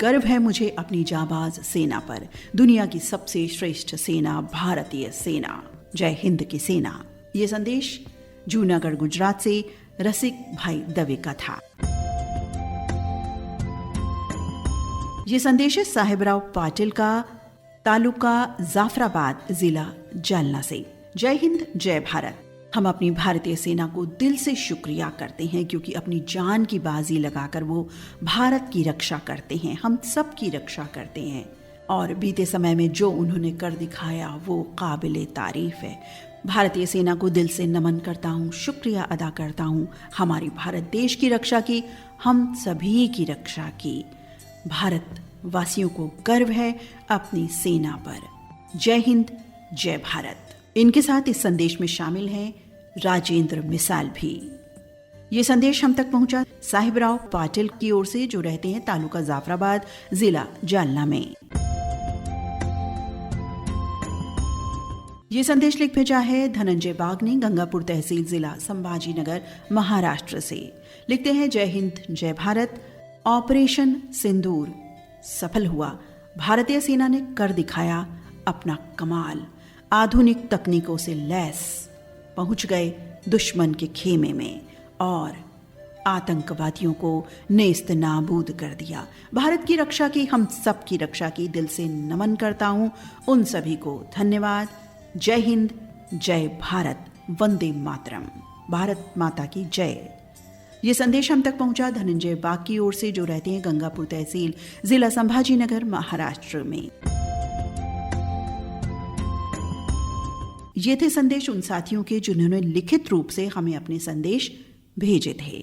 गर्व है मुझे अपनी जाबाज सेना पर, दुनिया की सबसे श्रेष्ठ सेना भारतीय सेना। जय हिंद की सेना। ये संदेश जूनागढ़, गुजरात से रसिक भाई दवे का था। ये संदेश है साहिबराव पाटिल का, तालुका जाफराबाद, जिला जालना से। जय हिंद, जय भारत। हम अपनी भारतीय सेना को दिल से शुक्रिया करते हैं क्योंकि अपनी जान की बाजी लगाकर वो भारत की रक्षा करते हैं, हम सब की रक्षा करते हैं। और बीते समय में जो उन्होंने कर दिखाया वो काबिले तारीफ है। भारतीय सेना को दिल से नमन करता हूँ, शुक्रिया अदा करता हूँ हमारी भारत देश की रक्षा की, हम सभी की रक्षा की। भारत वासियों को गर्व है अपनी सेना पर। जय हिंद, जय भारत। इनके साथ इस संदेश में शामिल हैं राजेंद्र मिसाल भी। ये संदेश हम तक पहुंचा साहिबराव पाटिल की ओर से, जो रहते हैं तालुका जाफराबाद, जिला जालना में। ये संदेश लिख भेजा है धनंजय बाग ने, गंगापुर तहसील, जिला संभाजी नगर, महाराष्ट्र से। लिखते हैं, जय हिंद, जय भारत। ऑपरेशन सिंदूर सफल हुआ। भारतीय सेना ने कर दिखाया अपना कमाल। आधुनिक तकनीकों से लैस पहुंच गए दुश्मन के खेमे में और आतंकवादियों को नेस्त नाबूद कर दिया। भारत की रक्षा की, हम सब की रक्षा की दिल से नमन करता हूं उन सभी को। धन्यवाद। जय हिंद, जय भारत, वंदे मातरम। भारत माता की जय। ये संदेश हम तक पहुंचा धनंजय बाग की ओर से, जो रहते हैं गंगापुर तहसील, जिला संभाजी नगर, महाराष्ट्र में। ये थे संदेश उन साथियों के जिन्होंने लिखित रूप से हमें अपने संदेश भेजे थे।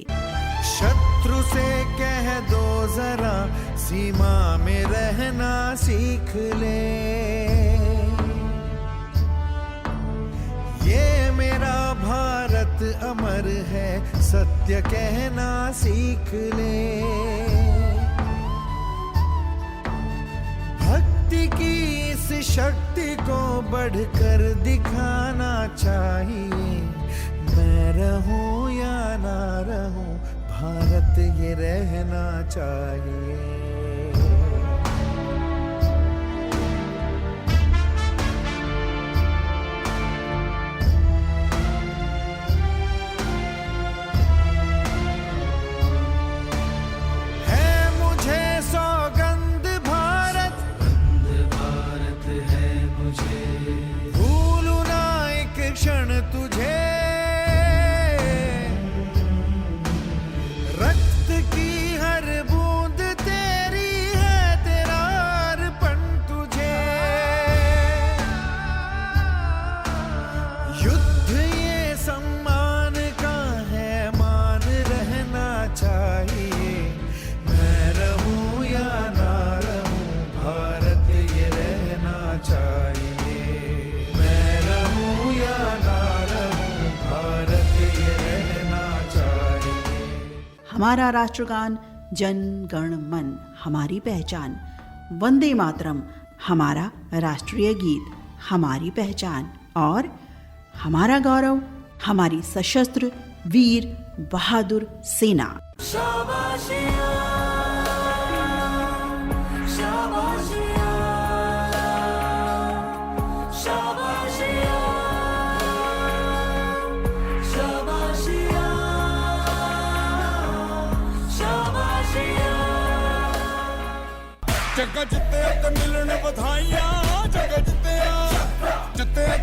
शत्रु से कह दो जरा सीमा में रहना सीख ले, ये मेरा भारत अमर है, सत्य कहना सीख ले। भक्ति की इस शक्ति को बढ़कर दिखाना चाहिए। मैं रहूं या ना रहूं, भारत ये रहना चाहिए। हमारा राष्ट्रगान जन गण मन हमारी पहचान, वंदे मातरम हमारा राष्ट्रीय गीत हमारी पहचान, और हमारा गौरव हमारी सशस्त्र वीर बहादुर सेना। शाबाशिया, शाबाशिया, शाबाशिया, शाबाशिया, शाबाशिया। जग जिते ते मिलन बधाइयां, जग जिते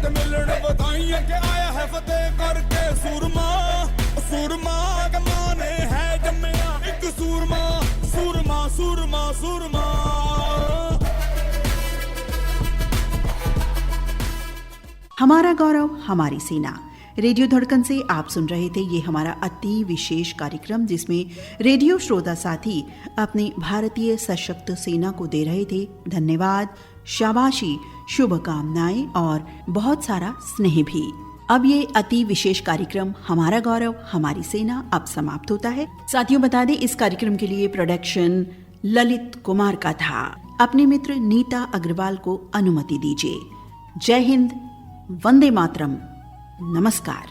ते मिलन बधाइयां, के आया है फतेह करके सूरमा, सूरमा के माने है जम्मिया एक सूरमा, सूरमा, सूरमा, सूरमा। हमारा गौरव हमारी सेना। रेडियो धड़कन से आप सुन रहे थे ये हमारा अति विशेष कार्यक्रम, जिसमें रेडियो श्रोता साथी अपनी भारतीय सशक्त सेना को दे रहे थे धन्यवाद, शाबाशी, शुभकामनाएं और बहुत सारा स्नेह भी। अब ये अति विशेष कार्यक्रम हमारा गौरव हमारी सेना अब समाप्त होता है। साथियों बता दें, इस कार्यक्रम के लिए प्रोडक्शन ललित कुमार का था। अपने मित्र नीता अग्रवाल को अनुमति दीजिए। जय हिंद, वंदे मातरम, नमस्कार।